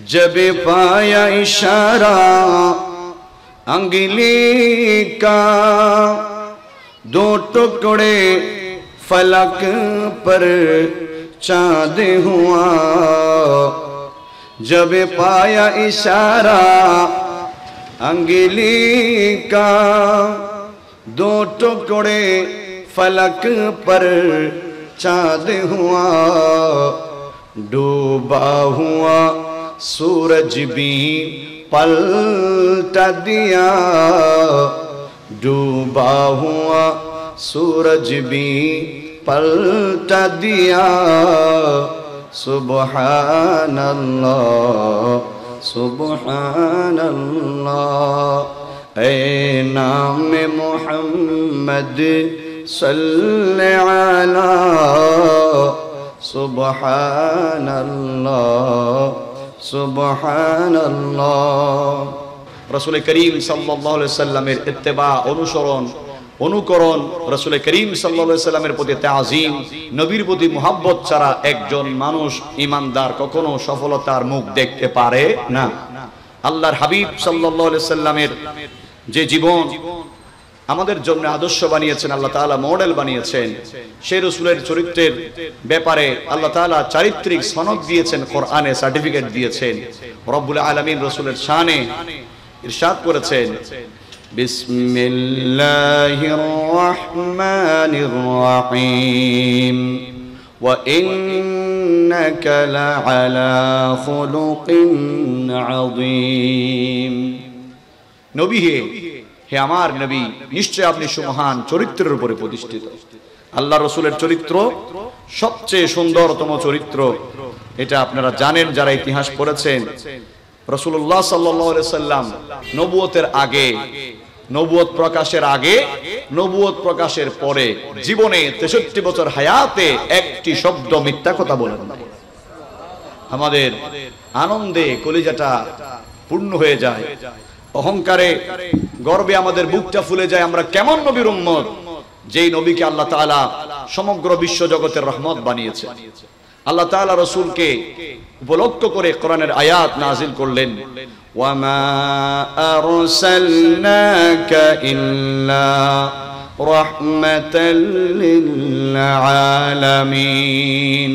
जब पाया इशारा अंगुली का, दो टुकड़े फलक पर चांद हुआ। जब पाया इशारा अंगुली का, दो टुकड़े फलक पर चांद हुआ। डूबा हुआ सूरज भी पलटा दिया, डूबा हुआ सूरज भी पलटा दिया। सुबहान अल्लाह सुबहान अल्लाह। ऐ नाम मोहम्मद सल्ले अला सुबहान अल्लाह सुबहान अल्लाह। रसूल करीम सल्लल्लाहु अलैहि वसल्लमेर इत्तिबा अनुसरण অনুকরণ, রসুল করিম সাল্লাল্লাহু আলাইহি সাল্লামের প্রতি তাজিম, নবীর প্রতি মুহাব্বত ছাড়া একজন মানুষ ঈমানদার কখনো সফলতার মুখ দেখতে পারে না। আল্লাহর হাবিব সাল্লাল্লাহু আলাইহি সাল্লামের যে জীবন আমাদের জন্য আদর্শ বানিয়েছেন, আল্লাহ তাআলা মডেল বানিয়েছেন, সেই রাসূলের চরিত্রের ব্যাপারে আল্লাহ তাআলা চারিত্রিক সনদ দিয়েছেন, কোরআনে সার্টিফিকেট দিয়েছেন। রব্বুল আলামিন রাসূলের শানে ইরশাদ করেছেন, বিসমিল্লাহির রহমানির রহিম ওয়া ইন্নাকা লাআলা খুলুকিন আযীম। নবী হে আমার নবী, নিশ্চয় আপনি সুমহান চরিত্রের উপরে প্রতিষ্ঠিত। আল্লাহ রসুলের চরিত্র সবচেয়ে সুন্দরতম চরিত্র, এটা আপনারা জানেন যারা ইতিহাস পড়েছেন। রাসূলুল্লাহ সাল্লাল্লাহু আলাইহি সাল্লাম নবুয়তের আগে, নবুয়ত প্রকাশের আগে, নবুয়ত প্রকাশের পরে জীবনে 63 বছর হায়াতে একটি শব্দ মিথ্যা কথা বলেন না। আমাদের আনন্দে কলিজাটা পূর্ণ হয়ে যায়, অহংকারে গর্বে আমাদের বুকটা ফুলে যায়। আমরা কেমন নবীর উম্মত, যেই নবীকে আল্লাহ তাআলা সমগ্র বিশ্ব জগতের রহমত বানিয়েছে। আল্লাহ তাআলা রাসূলকে উপলক্ষ করে কোরআনের আয়াত নাযিল করলেন, ওয়ামা আরসালনাকা ইল্লা রাহমাতাল লিল আলামিন।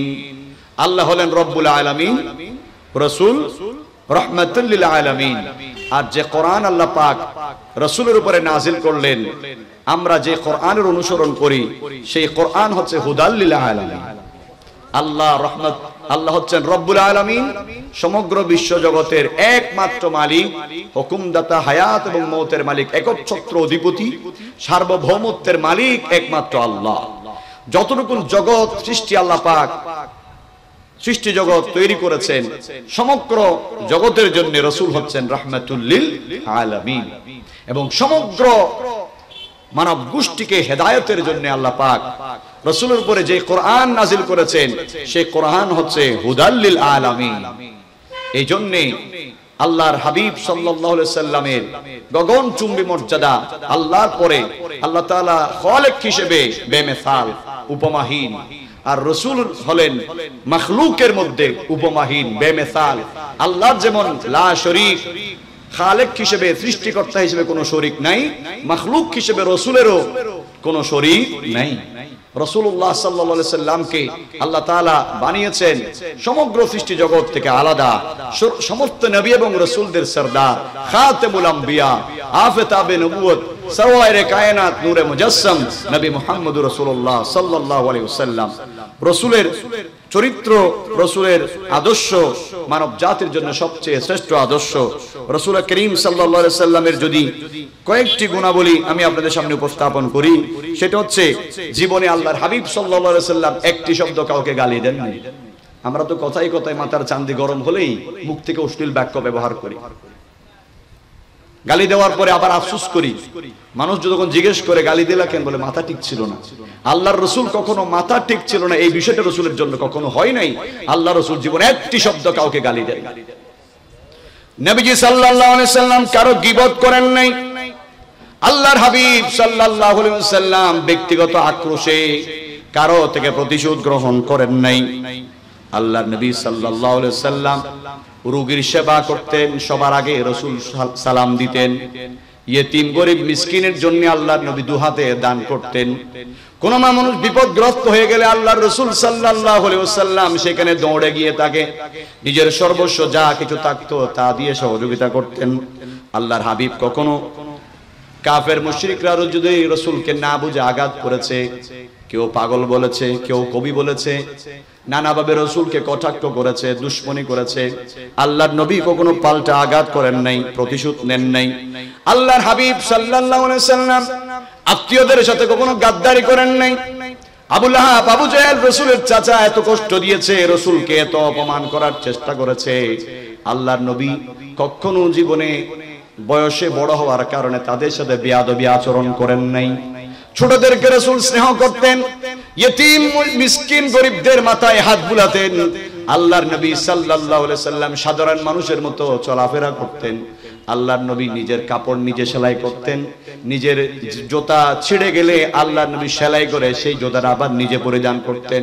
আল্লাহ হলেন রব্বুল আলামিন, রাসূল রহমাতুল লিল আলামিন। আর যে কোরআন আল্লাহ পাক রাসূলের উপরে নাযিল করলেন, আমরা যে কোরআনের অনুসরণ করি সেই কোরআন হচ্ছে হুদাল লিল আলামিন। আল্লাহ রহমত, আল্লাহ হচ্ছেন রব্বুল আলামিন, সমগ্র বিশ্ব জগতের একমাত্র মালিক, হুকুমদাতা, হায়াত এবং মওতের মালিক, একচ্ছত্র অধিপতি, সার্বভৌমত্বের মালিক একমাত্র আল্লাহ। যতটুকু জগৎ সৃষ্টি আল্লাহ পাক সৃষ্টি জগৎ তৈরি করেছেন, সমগ্র জগতের জন্য রাসূল হচ্ছেন রাহমাতুল লিল আলামিন। এবং সমগ্র মানব গোষ্ঠীকে হেদায়েতের জন্য আল্লাহ পাক রাসূলের উপরে যে কোরআন নাযিল করেছেন সেই কোরআন হচ্ছে হুদাল লিল আলামিন। এই জন্য আল্লাহর হাবিব সাল্লাল্লাহু আলাইহি সাল্লামের গগনচুম্বী মর্যাদা, আল্লাহর পরে আল্লাহ তাআলা খালিক হিসেবে বেমিসাল, উপমাহীন। আর রাসূল হলেন মাখলুকের মধ্যে উপমাহীন, বেমিসাল। আল্লাহর যেমন লা শরীক, খালিক হিসেবে, সৃষ্টিকর্তা হিসেবে কোনো শরীক নাই, মাখলুক হিসেবে রাসূলেরও কোনো শরীক নাই। রাসূলুল্লাহ সাল্লাল্লাহু আলাইহি সাল্লামকে আল্লাহ তাআলা বানিয়েছেন সমগ্র সৃষ্টি জগৎ থেকে আলাদা, সমস্ত নবী এবং রাসূলদের সরদার, খাতামুল আম্বিয়া, আফতাবে নবুয়ত, সরওয়ারে কায়নাত, নূরে মুজাসসাম নবী মুহাম্মদুর রাসূলুল্লাহ সাল্লাল্লাহু আলাইহি ওয়াসাল্লাম। রাসূলের চরিত্র, রাসূলের আদর্শ মানব জাতির জন্য সবচেয়ে শ্রেষ্ঠ আদর্শ। রাসূল করিম সাল্লাল্লাহু আলাইহি সাল্লামের যদি কয়েকটি গুণাবলী আমি আপনাদের সামনে উপস্থাপন করি, সেটা হচ্ছে জীবনে আল্লাহর হাবিব সাল্লাল্লাহু আলাইহি সাল্লাম একটি শব্দ কাউকে গালি দেননি। আমরা তো কথাই কথায় মাথার চান্দি গরম হলেই মুখ থেকে অশ্লীল বাক্য ব্যবহার করি, গালি দেওয়ার পরে আবার আফসোস করি। মানুষ যখন জিজ্ঞেস করে গালি দিলা কেন, বলে মাথা ঠিক ছিল না। আল্লাহর রাসূল কখনো মাথা ঠিক ছিল না এই বিষয়টা রাসূলের জন্য কখনো হয় নাই। আল্লাহ রাসূল জীবনে একটি শব্দ কাউকে গালি দেন। নবীজি সাল্লাল্লাহু আলাইহি সাল্লাম কারো গীবত করেন নাই। আল্লাহর হাবিব সাল্লাল্লাহু আলাইহি ওয়াসাল্লাম ব্যক্তিগত আক্রোশে কারো থেকে প্রতিশোধ গ্রহণ করেন নাই। আল্লাহর নবী সাল্লাল্লাহু আলাইহি ওয়াসাল্লাম রোগীর সেবা করতেন, সবার আগে রাসূল সালাম দিতেন। ইয়েতিম গরিব মিসকিনের জন্য আল্লাহর নবী দুহাতে দান করতেন। কোন মানুষ বিপদগ্রস্ত হয়ে গেলে আল্লাহর রাসূল সাল্লাল্লাহু আলাইহি ওয়াসাল্লাম সেখানে দৌড়ে গিয়ে তাকে নিজের সর্বস্ব যা কিছু থাকতো তা দিয়ে সহযোগিতা করতেন। আল্লাহর হাবিব কখনো কাফের মুশরিকরা যদি রাসূলকে না বুঝে আঘাত করেছে, কেউ পাগল বলেছে, কেউ কবি বলেছে, নানাভাবে রাসূলকে কটাক্ষ করেছে, দুশমনি করেছে, আল্লাহর নবী কখনো পাল্টা আঘাত করেন নাই, প্রতিশোধ নেন নাই। আল্লাহর হাবিব সাল্লাল্লাহু আলাইহি ওয়াসাল্লাম আত্মীয়দের সাথে কখনো গাদ্দারি করেন নাই। আবু লাহাব, আবু জাহেল রাসূলের চাচা এত কষ্ট দিয়েছে, রাসূলকে এত অপমান করার চেষ্টা করেছে, আল্লাহর নবী কখনো জীবনে বয়সে বড় হওয়ার কারণে তাদের সাথে বেয়াদবি আচরণ করেন নাই। ছোটদেরকে রাসূল স্নেহ করতেন, ইয়েতিম মিসকিন গরিবদের মাথায় হাত বুলাতেন। আল্লাহর নবী সাল্লাল্লাহু আলাইহি সাল্লাম সাধারণ মানুষের মতো চলাফেরা করতেন। আল্লাহর নবী নিজের কাপড় নিজে সেলাই করতেন। নিজের জুতা ছিঁড়ে গেলে আল্লাহর নবী সেলাই করে সেই জুতাটা আবার নিজে পরিধান করতেন।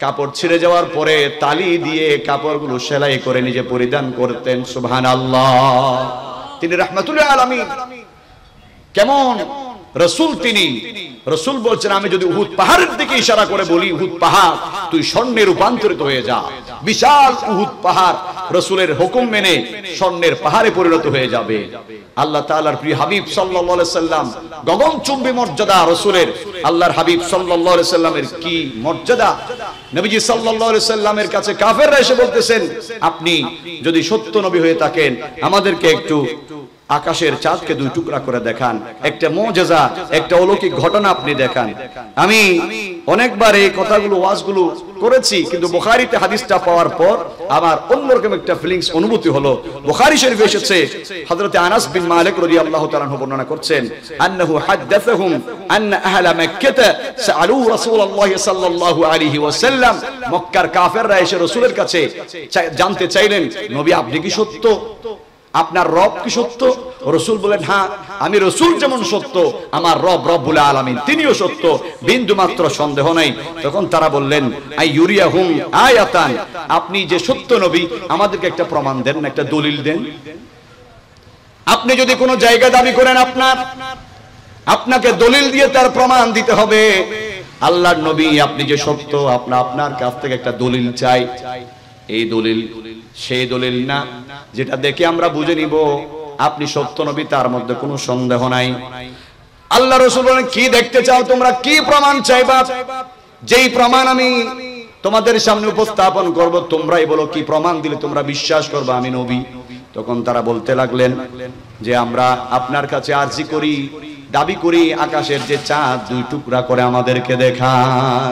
কাপড় ছিঁড়ে যাওয়ার পরে তালি দিয়ে কাপড়গুলো সেলাই করে নিজে পরিধান করতেন। সুবহানাল্লাহ। তিনি রাহমাতুল আলামিন। কেমন রাসূল তিনি! রাসূল বলছেন, আমি যদি উহুদ পাহাড়ের দিকে ইশারা করে বলি, উহুদ পাহাড় তুই স্বর্ণে রূপান্তরিত হয়ে যা, বিশাল উহুদ পাহাড় রাসূলের হুকুম মেনে স্বর্ণের পাহাড়ে পরিণত হয়ে যাবে। আল্লাহ তাআলার প্রিয় হাবিব সাল্লাল্লাহু আলাইহি সাল্লাম, গগনচুম্বী মর্যাদা রাসূলের। আল্লাহর হাবিব সাল্লাল্লাহু আলাইহি সাল্লামের কি মর্যাদা! নবীজি সাল্লাল্লাহু আলাইহি সাল্লামের কাছে কাফেররা এসে বলতেছেন, আপনি যদি সত্য নবী হয়ে থাকেন আমাদেরকে একটু আকাশের চাঁদকে দুই টুকরা করে দেখান, একটা মুজিজা, একটা অলৌকিক ঘটনা আপনি দেখান। আমি অনেকবার এই কথাগুলো ওয়াজগুলো করেছি, কিন্তু বুখারীতে হাদিসটা পাওয়ার পর আমার অন্যরকম একটা ফিলিংস অনুভূতি হলো। বুখারী শরীফে এসেছে, হযরত আনাস বিন মালিক রাদিয়াল্লাহু তাআলা বর্ণনা করছেন, আন্নাহু হাদাসাহুম আন্না আহলা মক্কাহ সাআলু রাসূলুল্লাহ সাল্লাল্লাহু আলাইহি ওয়াসাল্লাম। মক্কার কাফেররা এসে রাসূলের কাছে জানতে চাইলেন, নবী আপনি কি সত্য? আপনার রব কি সত্য? রাসূল বলেন, হ্যাঁ, আমি রাসূল যেমন সত্য, আমার রব রব্বুল আলামিন তিনিও সত্য, বিন্দু মাত্র সন্দেহ নাই। তখন তারা বললেন, আইয়ুরিয়াহুম আয়াতান, আপনি যে সত্য নবী আমাদেরকে একটা প্রমাণ দেন, একটা দলিল দেন। আপনি যদি কোনো জায়গা দাবি করেন আপনাকে দলিল দিয়ে তার প্রমাণ দিতে হবে। আল্লাহর নবী আপনি যে সত্য, আপনার কাছ থেকে একটা দলিল চাই। এই দলিল সেই দলিল না যেটা দেখে আমরা বুঝে নিব আপনি সত্য নবী, তার মধ্যে কোনো সন্দেহ নাই। আল্লাহ রাসূল বলেন, কি দেখতে চাও তোমরা? কি প্রমাণ চাইবা? যেই প্রমাণ আমি তোমাদের সামনে উপস্থাপন করব তোমরাই বলো কি প্রমাণ দিলে তোমরা বিশ্বাস করবে আমি নবী। তখন তারা বলতে লাগলেন যে আমরা আপনার কাছে আরজি করি, দাবি করি আকাশের যে চাঁদ দুই টুকরা করে আমাদেরকে দেখান।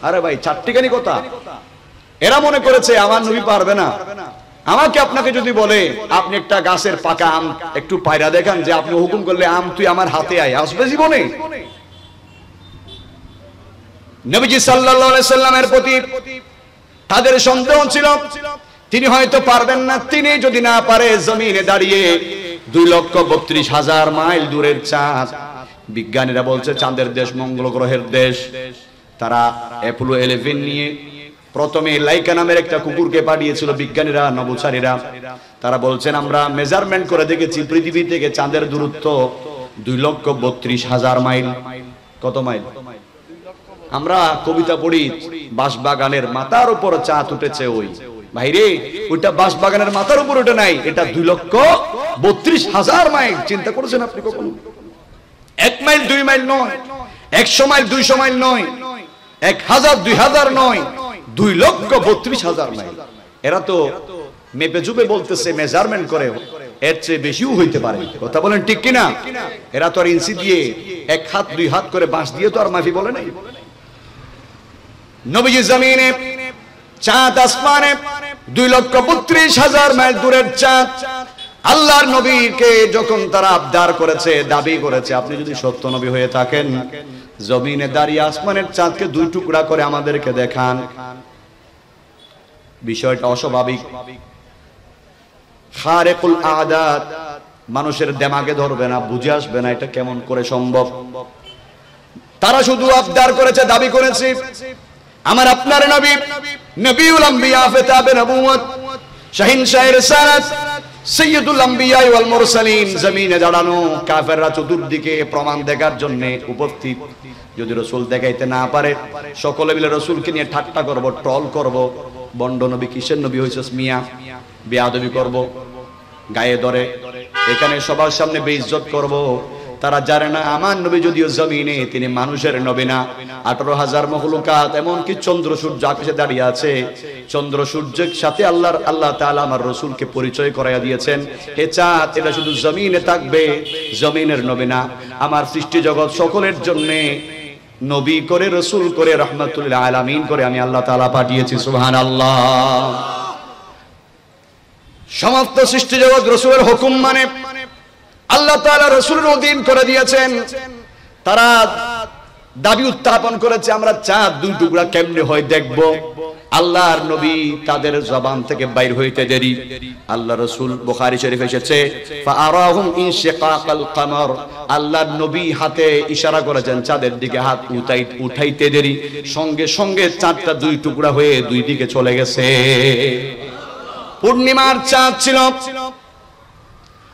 আরে ভাই, চারটিখানি কথা। এরা মনে করেছে আমার নবী পারবে না। আমাকে আপনাকে যদি বলে আপনি একটা গাছের পাকা আম একটু পায়রা দেখান, যে আপনি হুকুম করলে আম তুই আমার হাতে আয়, আসবে জীবনে? নবীজি সাল্লাল্লাহু আলাইহি সাল্লামের প্রতি তাদের সন্দেহ ছিল, তিনি হয়তো পারবেন না। তিনি যদি না পারে, জমিনে দাঁড়িয়ে 2,32,000 মাইল দূরের চাঁদ, বিজ্ঞানীরা বলছে চাঁদের দেশ মঙ্গল গ্রহের দেশ। তারা অ্যাপোলো 11 নিয়ে প্রথমে লাইকা নামের একটা কুকুরকে পাঠিয়েছিল বিজ্ঞানীরা, নভোচারীরা। তারা বলছেন আমরা মেজারমেন্ট করে দেখেছি পৃথিবী থেকে চাঁদের দূরত্ব 2,32,000 মাইল। কত মাইল? আমরা কবিতা পড়ি, বাঁশবাগানের মাথার উপর চাঁদ উঠেছে। ওই ভাইরে, ওইটা বাঁশবাগানের মাথার উপর ওঠে নাই, এটা 2,32,000 মাইল। চিন্তা করেছেন আপনি কখনো? 1 মাইল 2 মাইল নয়, 100 মাইল 200 মাইল নয়, 1000 2000 নয়, 2,32,000 মাইল। এরা তো মেপে জুপে বলতেছে, মেজারমেন্ট করে, এর চেয়ে বেশিও হইতে পারে। কথা বলেন ঠিক কিনা? এরা তো আর ইঞ্চি দিয়ে 1 হাত 2 হাত করে বাঁশ দিয়ে তো আর মাফি বলে নাই। নবীজি জমিনে, চাঁদ আসমানে, 2,32,000 মাইল দূরের চাঁদ। আল্লাহর নবীকে যখন তারা আবদার করেছে, দাবি করেছে, আপনি যদি সত্য নবী হয়ে থাকেন জমিনে দাঁড়িয়ে আসমানের চাঁদকে 2 টুকরা করে আমাদেরকে দেখান। বিষয়টা অস্বাভাবিক, খারিকুল আদাত, মানুষের দিমাগে ধরবে না, বুঝে আসবে না এটা কেমন করে সম্ভব। তারা শুধু আবদার করেছে, দাবি করেছে, আমার আপনার নবী, নবিউল আম্বিয়া, ফিতাবে নবুয়ত, শাহিনশাহের রিসালাত, সাইয়্যিদুল আম্বিয়া ওয়াল মুরসালিন জমিনে দাঁড়ানো, কাফেররা চতুর্দিকে প্রমাণ দেখার জন্য উপস্থিত। যদি রাসূল দেখাইতে না পারে, সকলে মিলে রাসূলকে নিয়ে ঠাট্টা করব, ট্রল করব, বন্ড নবী কিসের নবী হইছস মিয়া, বেয়াদবি করব, গায়ে ধরে এখানে সবার সামনে বেইজ্জত করব। তারা জানে না আমার নবী যদিও জমিনে, তিনি মানুষের নবী না। 18,000 মখলুকাত, এমনকি চন্দ্র সূর্য আকাশে দাঁড়িয়ে আছে, চন্দ্র সূর্যের সাথে আল্লাহ তাআলা আমার রাসূলকে পরিচয় করাইয়া দিয়েছেন। হে চাঁদ, এটা শুধু জমিনে থাকবে, জমিনের নবী না, আমার সৃষ্টি জগৎ সকলের জন্য নবী করে, রাসূল করে, রাহমাতুল লিল আলামিন করে আমি আল্লাহ তাআলা পাঠিয়েছি। সুবহানাল্লাহ। সমস্ত সৃষ্টি জগৎ রাসূলের হুকুম মানে, আল্লাহ তাআলা রাসূলের অধীন করে দিয়েছেন। তারা দাবি উত্থাপন করেছে আমরা চাঁদ দুই টুকরা কেমনে হয় দেখব। আল্লাহর নবী তাদের জবান থেকে বাইর হইতে দেরি। আল্লাহ রাসূল, বুখারী শরীফে এসেছে, ফাআরাহুম ইনশিকাকাল কমর, আল্লাহর নবী হাতে ইশারা করেছেন চাঁদের দিকে, হাত উঠাইতে দেরি, সঙ্গে সঙ্গে চাঁদটা দুই টুকরা হয়ে দুই দিকে চলে গেছে। পূর্ণিমার চাঁদ ছিল।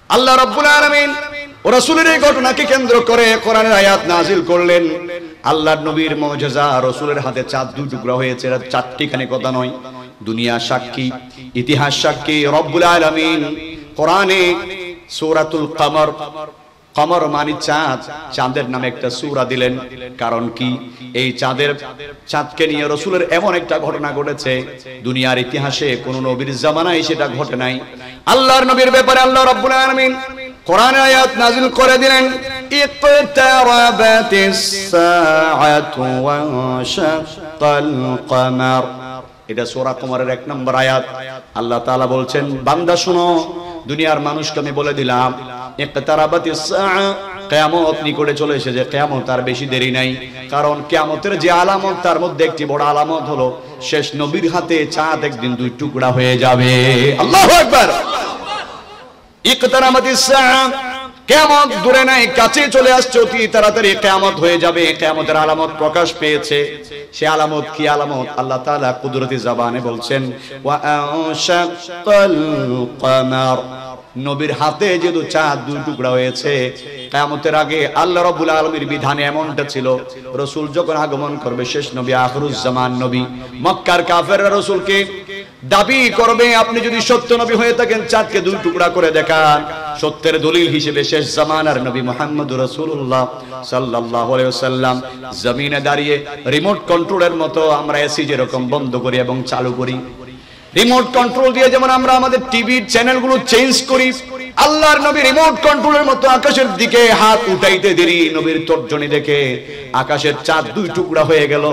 আল্লাহ রাব্বুল আলামিন ও রাসূলের এই ঘটনাকে কেন্দ্র করে কোরআনের আয়াত নাযিল করলেন। আল্লাহর নবীর মুজিজা, রাসূলের হাতে চাঁদ দুই টুকরা হয়েছে, এটা চারটিখানি কথা নয়, দুনিয়া সাক্ষী, ইতিহাস সাক্ষী। রব্বুল আলামিন কোরআনে সূরাতুল কমর, কমর মানে চাঁদ, চাঁদের নামে একটা সূরা দিলেন। কারণ কি? এই চাঁদকে নিয়ে রাসূলের এমন একটা ঘটনা ঘটেছে, দুনিয়ার ইতিহাসে কোন নবীর জামানায় সেটা ঘটে নাই। আল্লাহর নবীর ব্যাপারে আল্লাহ রাব্বুল আলামিন কোরআনে আয়াত নাযিল করে দিলেন, ইকতারাবাতিস সাআতু ওয়া শাক্কাল কমর। এটা সূরা কমরের 1 নম্বর আয়াত। আল্লাহ তাআলা বলছেন, বান্দা শুনো, দুনিয়ার মানুষকে আমি বলে দিলাম, ইকতারাবাতিস সাআ, কিয়ামত নিকটে চলে এসেছে, কিয়ামত আর বেশি দেরি নাই। কারণ কিয়ামতের যে আলামত, তার মধ্যে একটি বড় আলামত হলো শেষ নবীর হাতে চাঁদ একদিন দুই টুকরা হয়ে যাবে। আল্লাহু আকবার। ইকতারাবাতিস সাআ, কিয়ামত দূরে নাই, কাছে চলে আসছে, অতি তাড়াতাড়ি কিয়ামত হয়ে যাবে। কিয়ামতের আলামত প্রকাশ পেয়েছে। সে আলামত কি আলামত? আল্লাহ তাআলা কুদরতি জবানে বলছেন, ওয়া আনশাকাল কমর, নবীর হাতে যেহেতু চাঁদ দুই টুকরা হয়েছে, কিয়ামতের আগে আল্লাহ রাব্বুল আলামিনের বিধানে এমনটা ছিল, রাসূল যখন আগমন করবে, শেষ নবী, আখিরুজ জামান নবী, মক্কার কাফেররা রাসূলকে দাবি করবে, আপনি যদি সত্য নবী হয়ে থাকেন চাঁদকে দুই টুকরা করে দেখান। সত্যের দলিল হিসেবে শেষ জামানার নবী মুহাম্মদুর রাসূলুল্লাহ সাল্লাল্লাহু আলাইহি ওয়াসাল্লাম জমিনে দাঁড়িয়ে রিমোট কন্ট্রোলের মতো আমরা এসি যেরকম বন্ধ করি এবং চালু করি, রিমোট কন্ট্রোল দিয়ে যেমন আমরা আমাদের টিভির চ্যানেলগুলো চেঞ্জ করি, আল্লাহর নবী রিমোট কন্ট্রোলের মতো আকাশের দিকে হাত উঠাইতে দেরি, নবীর তর্জনী দেখে আকাশের চাঁদ দুই টুকরা হয়ে গেল।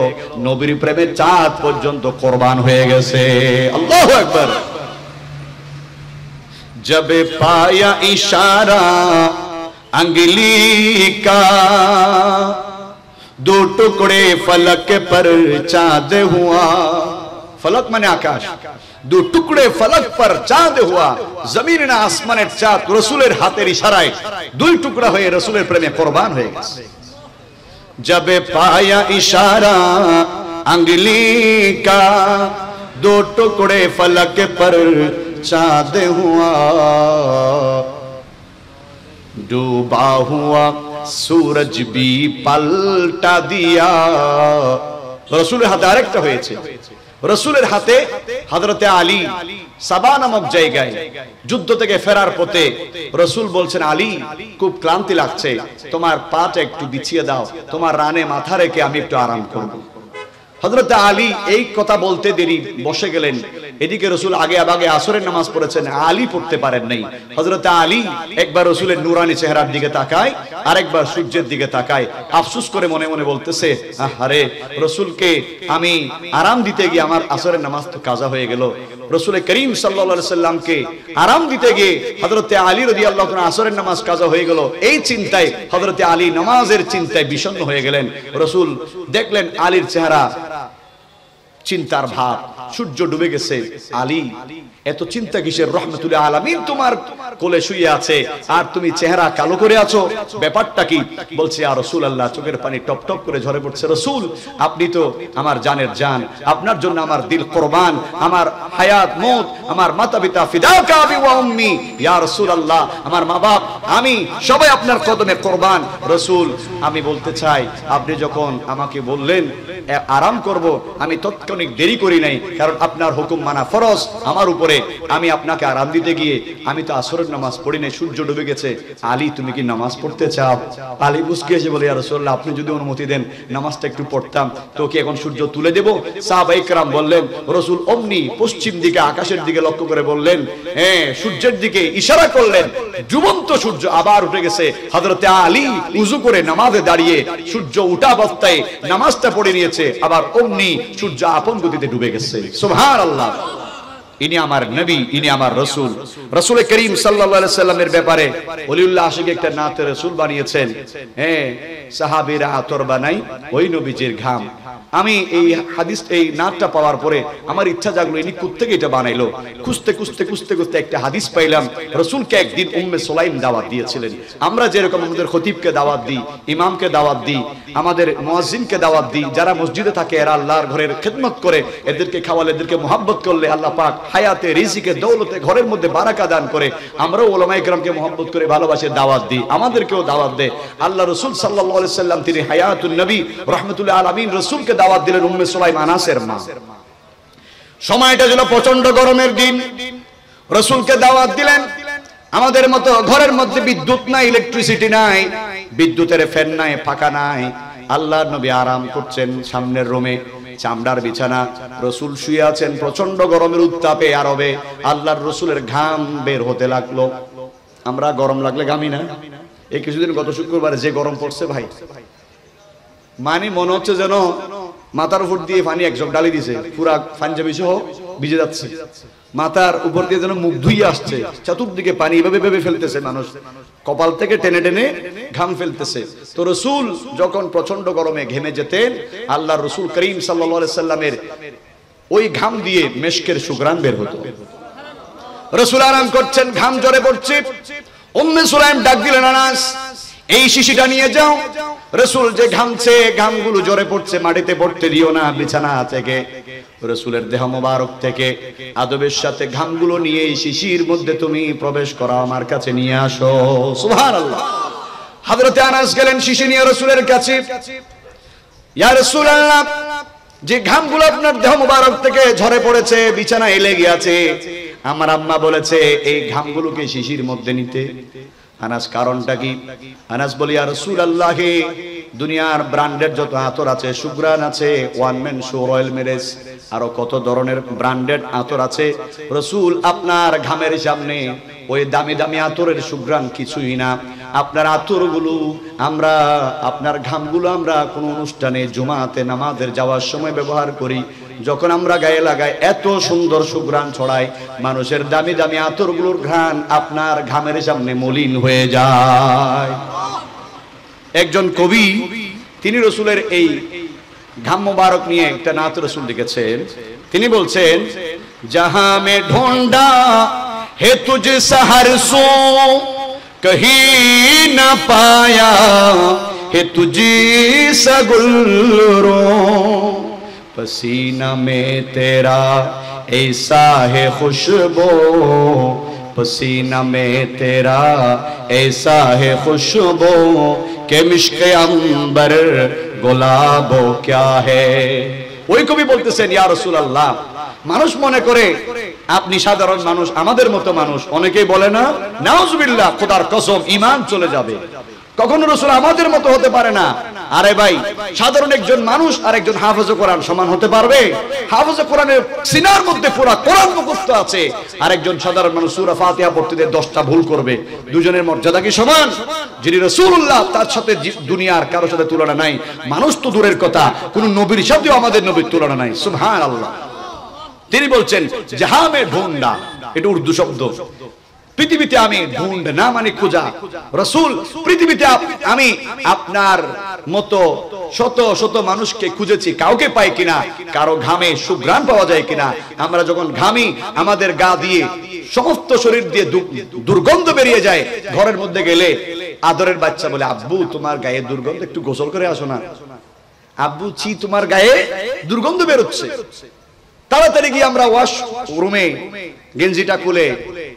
নবীর প্রেমে চাঁদ পর্যন্ত কুরবান হয়ে গেছে। আল্লাহু আকবার। जब पाया इशारा अंगली का, दो टुकड़े फलक पर चांद हुआ। फलक माने आकाश, दो टुकड़े फलक पर चांद हुआ। जमीन ना आसमाনের চাঁদ রাসূলের হাতের ইশারায় দুই টুকরা হয়ে রাসূলের প্রেমে কুরবান হয়ে গেছে। जब पाया इशारा अंगली का, दो टुकड़े फलक पर चांद हुआ। डूबा हुआ सूरज भी पलटा दिया। रसूलेर हाथे आरेकटा হয়েছে। রসুলের হাতে হযরতে আলী সাবা নামক জায়গায় যুদ্ধ থেকে ফেরার পথে রসুল বলছেন, আলী খুব ক্লান্তি লাগছে, তোমার পাটা একটু বিছিয়ে দাও, তোমার রানে মাথা রেখে আমি একটু আরাম করব। হযরত আলী এই কথা বলতে দেরি বসে গেলেন। এদিকে রসুল আগে আগে আসরের নামাজ পড়েছেন, আলী পড়তে পারেন নাই। হযরত আলী একবার রসুলের নূরানি চেহারার দিকে তাকায়, আরেকবার সূর্যের দিকে তাকায়, আফসোস করে মনে মনে বলতেছে, আরে রসুলকে আমি আরাম দিতে গিয়ে আমার আসরের নামাজ তো কাজা হয়ে গেল। রসুল করিম সাল্লাল্লাহু আলাইহি সাল্লামকে আরাম দিতে গিয়ে হযরত আলী রাদিয়াল্লাহু তাআলা আসরের নামাজ কাজা হয়ে গেল। এই চিন্তায় হযরত আলী নামাজের চিন্তায় বিষণ্ণ হয়ে গেলেন। রসুল দেখলেন আলীর চেহারা চিন্তার ভাব, সূর্য ডুবে গেছে। আলী এত চিন্তা কিসের? রহমাতুল আলামিন তোমার কোলে শুয়ে আছে আর তুমি চেহারা কালো করে আছো, ব্যাপারটা কি? বলছে ইয়া রাসূলুল্লাহ, চোখের পানি টপ টপ করে ঝরে পড়ছে। রাসূল, আপনি তো আমার জানের জান, আপনার জন্য আমার দিল কুরবান, আমার হায়াত মওত, আমার মাতা পিতা ফিদাকা আবি ওয়া উম্মি, ইয়া রাসূলুল্লাহ, আমার মা বাপ আমি সবাই আপনার কদমে কুরবান। রাসূল, আমি বলতে চাই, আপনি যখন আমাকে বললেন আরাম করব, আমি তৎক্ষণিক দেরি করি নাই, কারণ আপনার হুকুম মানা ফরজ আমার উপরে। আমি আপনাকে আরাম দিতে গিয়ে আমি তো আসরের নামাজ পড়ি নাই, সূর্য ডুবে গেছে। আলী, তুমি কি নামাজ পড়তে চাও? আলী মুস্কি এসে বলে, ইয়া রাসূলুল্লাহ, আপনি যদি অনুমতি দেন নামাজটা একটু পড়তাম। তো কি এখন সূর্য তুলে দেব? সাহাবায়ে কেরাম বললেন, রাসূল অমনি পশ্চিম দিকে আকাশের দিকে লক্ষ্য করে বললেন, হ্যাঁ, সূর্যের দিকে ইশারা করলেন। ডুবন্ত সূর্য আবার উঠে গেছে। হযরতে আলী উযু করে নামাজে দাঁড়িয়ে সূর্য উঠা অবস্থায় নামাজটা পড়ে নিয়েছে, আবার অমনি সূর্য আপন গতিতে ডুবে গেছে। সুবহানাল্লাহ। ইনি আমার নবী, ইনি আমার রাসূল। রাসূল করিম সাল্লাল্লাহু আলাইহি সাল্লামের ব্যাপারে ওলিউল্লাহ আশিক একটা নাতে রাসূল বানিয়েছেন। হ্যাঁ, সাহাবীরা আতর বানাই ওই নবীজির ঘাম। আমি এই হাদিস, এই নাতটা পাওয়ার পরে আমার ইচ্ছা জাগলো, ইনি কোত্থেকে এটা বানাইলো। খুঁজতে খুঁজতে খুঁজতে খুঁজতে একটা হাদিস পাইলাম। রাসূলকে একদিন উম্মে সুলাইম দাওয়াত দিয়েছিলেন। আমরা যেরকম আমাদের খতিবকে দাওয়াত দিই, ইমামকে দাওয়াত দিই, আমাদের মুয়াজ্জিনকে দাওয়াত দিই, যারা মসজিদে থাকে এরা আল্লাহর ঘরের খেদমত করে, এদেরকে খাওয়ালে, এদেরকে মুহাব্বত করলে আল্লাহ পাক হায়াতে, রিজিকে, দৌলতে, ঘরের মধ্যে বারাকা দান করে। আমরাও উলামায়ে কেরামকে মুহাব্বত করে ভালোবাসে দাওয়াত দিই, আমাদেরকেও দাওয়াত দেয়। আল্লাহ রাসূল সাল্লাল্লাহু আলাইহি সাল্লাম, তিনি হায়াতুন নবী রাহমাতুল্লিল আলামিন, রাসূলকে দাওয়াত দিলেন উম্মে সুলাইম আনাসের মা। সময়টা ছিল প্রচন্ড গরমের দিন। রাসূলকে দাওয়াত দিলেন। আমাদের মতো ঘরের মধ্যে বিদ্যুৎ নাই, ইলেকট্রিসিটি নাই, বিদ্যুতের ফ্যান নাই, পাখা নাই। আল্লাহর নবী আরাম করছেন সামনের রুমে, চামড়ার বিছানা। রাসূল শুয়ে আছেন প্রচন্ড গরমের উত্তাপে আরবে। আল্লাহর রাসূলের ঘাম বের হতে লাগলো। আমরা গরম লাগলে ঘামি না? এই কিছুদিন গত শুক্রবারে যে গরম পড়ছে ভাই, মানে মনে হচ্ছে যেন মাথার উপর দিয়ে পানি একজক ডালি দিছে, পুরা পাঞ্জাবি সহ ভিজে যাচ্ছে। মাথার উপর দিয়ে যেন মুখ ধুইয়ে আসছে, চতুর্দিকে পানি এভাবে ভেবে ফেলতেছে মানুষ, কপাল থেকে টেনে টেনে ঘাম ফেলতেছে। তো রাসূল যখন প্রচন্ড গরমে ঘেমে যেতেন, আল্লাহর রাসূল করিম সাল্লাল্লাহু আলাইহি সাল্লামের ওই ঘাম দিয়ে মেশকের সুঘ্রাণ বের হতো। রাসূল আরাম করছেন, ঘাম ঝরে পড়ছে। উম্মে সুলাইম ডাক দিলেন, আনাস, এই শিশিটা নিয়ে যাও। রাসূল যে ঘামছে, ঘামগুলো ঝরে পড়ছে, মাটিতে পড়তে দিও না, বিছানা থেকে রাসূলের দেহ মোবারক থেকে আদবের সাথে ঘামগুলো নিয়ে এই শিশির মধ্যে তুমি প্রবেশ করো, আমার কাছে নিয়ে আসো। সুবহানাল্লাহ। হযরতে আনাস গেলেন শিশি নিয়ে রাসূলের কাছে। ইয়া রাসূলুল্লাহ, যে ঘামগুলো আপনার দেহ মোবারক থেকে ঝরে পড়েছে, বিছানায় লেগে আছে, আমার আম্মা বলেছে এই ঘামগুলোকে শিশির মধ্যে নিতে। আনাস, কারণটা কি? আনাস বলি, ইয়া রাসূলুল্লাহ, দুনিয়ার ব্র্যান্ডেড যত আতর আছে, সুগ্রান আছে, one man show, royal marriage, আরো কত ধরনের ব্র্যান্ডেড আতর আছে, রাসূল আপনার ঘামের সামনে ওই দামি দামি আতরের সুগ্রান কিছুই না। আপনার আতরগুলো আমরা, আপনার ঘামগুলো আমরা কোন অনুষ্ঠানে, জুমাতে, নামাজের যাওয়ার সময় ব্যবহার করি। যখন আমরা গায়ে লাগাই এত সুন্দর সুঘ্রাণ ছড়ায়, মানুষের দামি দামি আতরগুলোর ঘ্রাণ আপনার ঘামের সামনে মলিন হয়ে যায়। একজন কবি, তিনি রাসূলের এই ঘাম মোবারক নিয়ে একটা নাত রাসূল লিখেছেন। তিনি বলছেন, জাহাঁ মে ঢোंढा है तुझे सहर सो, कहीं न पाया है तुझी सा गुलरो, पसीना में तेरा ऐसा है खुशबू, पसीना में तेरा ऐसा है खुशबू, के मिश्क अंबर गुलाबो क्या है। ওই কবি বলতেছেন, ইয়া রাসূলুল্লাহ, মানুষ মনে করে আপনি সাধারণ মানুষ, আমাদের মতো মানুষ। অনেকেই বলে না, নাউজুবিল্লাহ, খোদার কসম, ঈমান চলে যাবে। কখনো রাসূল আমাদের মতো হতে পারে না। আরে ভাই, সাধারণ একজন মানুষ আর একজন হাফেজে কোরআন সমান হতে পারবে? হাফেজে কোরআনের সিনার মধ্যে পুরো কোরআন মুখস্থ আছে, আর একজন সাধারণ মানুষ সূরা ফাতিহা পড়তে 10টা ভুল করবে। দুজনের মর্যাদা কি সমান? যিনি রাসূলুল্লাহ, তার সাথে দুনিয়ার কারোর সাথে তুলনা নাই। মানুষ তো দূরের কথা, কোন নবীর সাথেও আমাদের নবীর তুলনা নাই। সুবহানাল্লাহ। তিনি বলছেন, জাহাঁ মে ঢোंढा, এটা উর্দু শব্দ। পৃথিবীতে আমি ঢুন্ডনা মানে খোঁজা, রাসূল পৃথিবীতে আমি আপনার মতো শত শত মানুষকে খুঁজেছি, কাউকে পাই কিনা, কারো ঘামে সুঘ্রাণ পাওয়া যায় কিনা। আমরা যখন ঘামি আমাদের গা দিয়ে সমস্ত শরীর দিয়ে দুর্গন্ধ বেরিয়ে যায়। ঘরের মধ্যে গেলে আদরের বাচ্চা বলে, আব্বু তোমার গায়ে দুর্গন্ধ, একটু গোসল করে আসো না। আব্বু ছি তোমার গায়ে দুর্গন্ধ বেরোচ্ছে। তাড়াতাড়ি গিয়ে আমরা ওয়াশ রুমে গেঞ্জিটা খুলে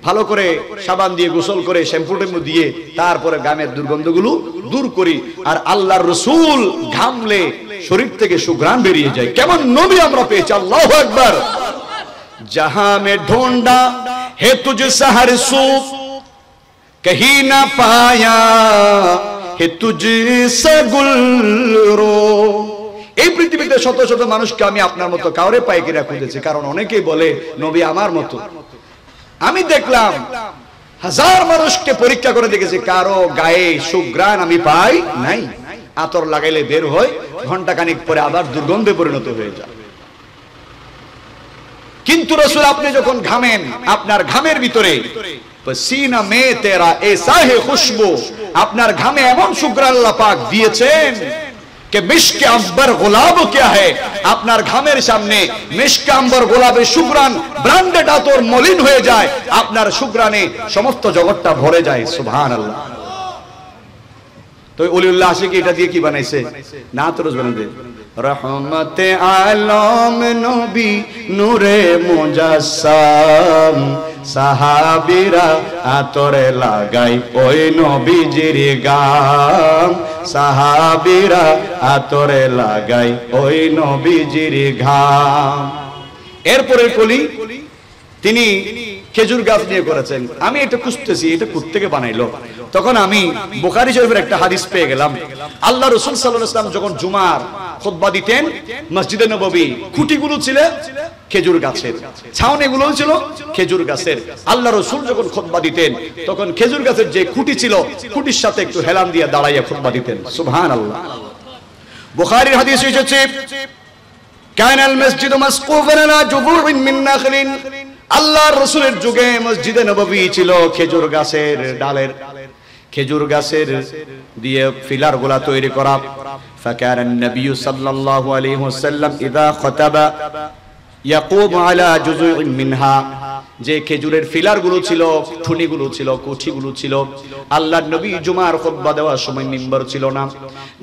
ভালো করে সাবান দিয়ে গোসল করে শ্যাম্পু টেম্পু দিয়ে তারপরে ঘামের দুর্গন্ধগুলো দূর করি। আর আল্লাহর রাসূল ঘামলে শরীর থেকে সুঘ্রাণ বেরিয়ে যায়। কেমন নবী আমরা পেয়েছি, আল্লাহু আকবার। जहां में ढूंढा है तुझसे हर सू, कहीं ना पाया है तुझसे गुलरो। এই পৃথিবীতে শত শত মানুষকে আমি আপনার মতো কাউরে পাই কিনা খুঁজেছি, কারণ অনেকেই বলে নবী আমার মতো। আমি দেখলাম হাজার মানুষকে পরীক্ষা করে দেখেছি, কারো গায়ে সুঘ্রাণ আমি পাই নাই। আতর লাগাইলে বের হয়, ঘন্টা খানিক পরে আবার দুর্গন্ধে পরিণত হয়ে যায়। কিন্তু রাসূল আপনি যখন ঘামেন, আপনার ঘামের ভিতরে পসিনা মে তেরা ऐसा है खुशबू, আপনার ঘামে এমন সুঘ্রাণ আল্লাহ পাক দিয়েছেন कि मिश्क अंबर गुलाब क्या है। আপনার ঘামের সামনে মিশক আম্বর গোলাপের সুঘ্রাণ ব্র্যান্ডেড আতর মলিন হয়ে যায়, আপনার সুঘ্রাণে সমস্ত জগৎটা ভরে যায়। সুবহানাল্লাহ। তো ওলিউল্লাহ আশিকি এটা দিয়ে কি বানাইছে? না তো রোজ বানাতে রহমতে আলম নবী নূরে মুজাসসাম, সাহাবীরা আতরে লাগাই ওই নবীজির গাম, সাহাবীরা আতরে লাগাই ওই নবীজির ঘাম। এরপরে কলি তিনি খেজুর গাছ নিয়ে করেছেন। আমি এটা খুঁজতেছি, এটা কোত্থেকে বানাইলো। তখন আমি বুখারী শরীফের একটা হাদিস পেয়ে গেলাম। আল্লাহ রাসূল সাল্লাল্লাহু আলাইহি ওয়াসাল্লাম যখন জুমার খুতবা দিতেন, মসজিদে নববী খুঁটিগুলো ছিল খেজুর গাছের, ছাউনিগুলো ছিল খেজুর গাছের। আল্লাহ রাসূল যখন খুতবা দিতেন তখন খেজুর গাছের যে খুঁটি ছিল, খুঁটির সাথে একটু হেলান দিয়ে দাঁড়াইয়া খুতবা দিতেন। সুবহানাল্লাহ। বুখারীর হাদিস এসেছে, কানাল মসজিদু মাসকুফান আলা জুবুরিন মিন নাখলিন। আল্লাহর রাসূলের যুগে মসজিদে নববী ছিল খেজুর গাছের ডালের, খেজুর গাছের দিয়ে ফিলার গুলা তৈরি করা। ফাকারান নবী সাল্লাল্লাহু আলাইহি ওয়াসাল্লাম ইযা খাতাবা ইয়াকুমু আলা জুজুইন মিনহা, যে খেজুরের ফিলার গুলো ছিল, ঠুনিগুলো ছিল, কুঠিগুলো ছিল। আল্লাহর নবী জুমার খুতবা দেওয়ার সময় মিম্বার ছিল না।